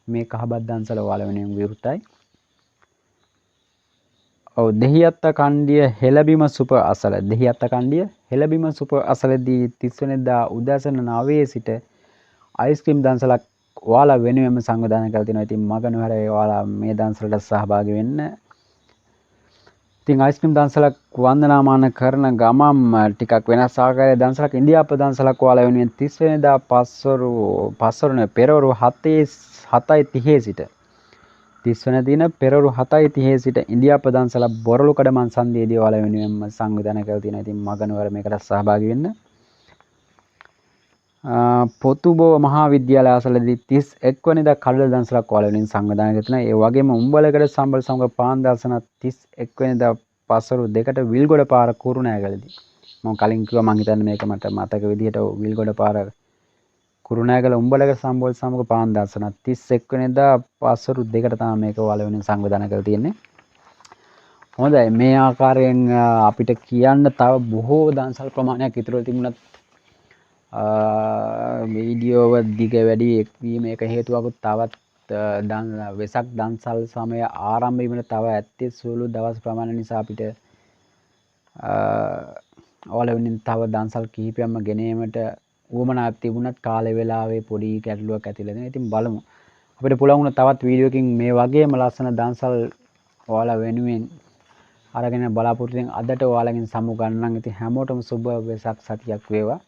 මේ කහබත් දන්සල ඔයාලා වෙනුවෙන් විවෘතයි. දෙහිඅත්ත කණ්ඩිය හෙළබිම සුප අසල. දෙහිඅත්ත කණ්ඩිය හෙළබිම සුප අසලදී 30 වෙනිදා උදෑසන 9 සිට අයිස්ක්‍රීම් දන්සලක් ඔයාලා වෙනුවෙන්ම සංවිධානය කරලා තිනවා. ඉතින් මග නොහැර ඔයාලා මේ දන්සලට සහභාගී වෙන්න. ඉතින් අයිස්ක්‍රීම් දන්සලක් වන්දනාමාන කරන ගමම් ටිකක් වෙනස් ආකාරයේ දන්සලක් ඉන්දියාප දන්සලක් ඔයාලා වෙනුවෙන් 30 වෙනිදා පස්වරු පෙරවරු 7:30 සිට 30 වෙනි දින පෙරවරු 7:30 සිට ඉන්දියාප දන්සලක් බොරලුකඩ මන්සන්දියේදී ඔයාලා වෙනුවෙන්ම සංවිධානය කරලා තියෙනවා. ඉතින් මගනුවර මේකට සහභාගී වෙන්න. පොතුබෝ මහා විද්‍යාලය අසලදී 31 වෙනිදා කඩල දන්සලක් ඔයාලා වෙනුවෙන් සංවිධානය කරලා තියෙනවා. ඒ වගේම උම්බලගඩ සම්බල සමග පාන් දර්ශන 31 වෙනිදා පස්වරු 2ට විල්ගොඩ පාර කුරුණෑගලදී. මම කලින් කිව්වා මං හිතන්නේ මේක මට මතක විදිහට විල්ගොඩ පාර කුරුණෑගල උම්බලගඩ සම්බල සමග පාන් දර්ශන 31 වෙනිදා පස්වරු 2ට තමයි මේක ඔයාලා වෙනුවෙන් සංවිධානය කරලා තියෙන්නේ. හොඳයි මේ ආකාරයෙන් අපිට කියන්න තව බොහෝ දන්සල් ප්‍රමාණයක් ඉතුරු තිබුණත් වීඩියෝව දිග වැඩි වීම එක හේතුවකුත් තවත් වෙසක් දන්සල් සමය ආරම්භ වීමට තව ඇත්තේ සුළු දවස් ප්‍රමාණය නිසා අපිට ඔයාලා වෙනින් තව දන්සල් කිහිපයක්ම ගෙනීමට උවමනාවක් තිබුණත් කාලේ වෙලාවේ පොඩි ගැටලුවක් ඇතිලා තියෙනවා. ඉතින් බලමු අපිට පුළුවන් වුණා තවත් වීඩියෝකින් මේ වගේම ලස්සන දන්සල් ඔයාලා වෙනුවෙන් අරගෙන බලාපොරොත්තු වෙන අදට ඔයාලගෙන් සමු ගන්නම්. ඉතින් හැමෝටම සුබ වෙසක් සතියක් වේවා.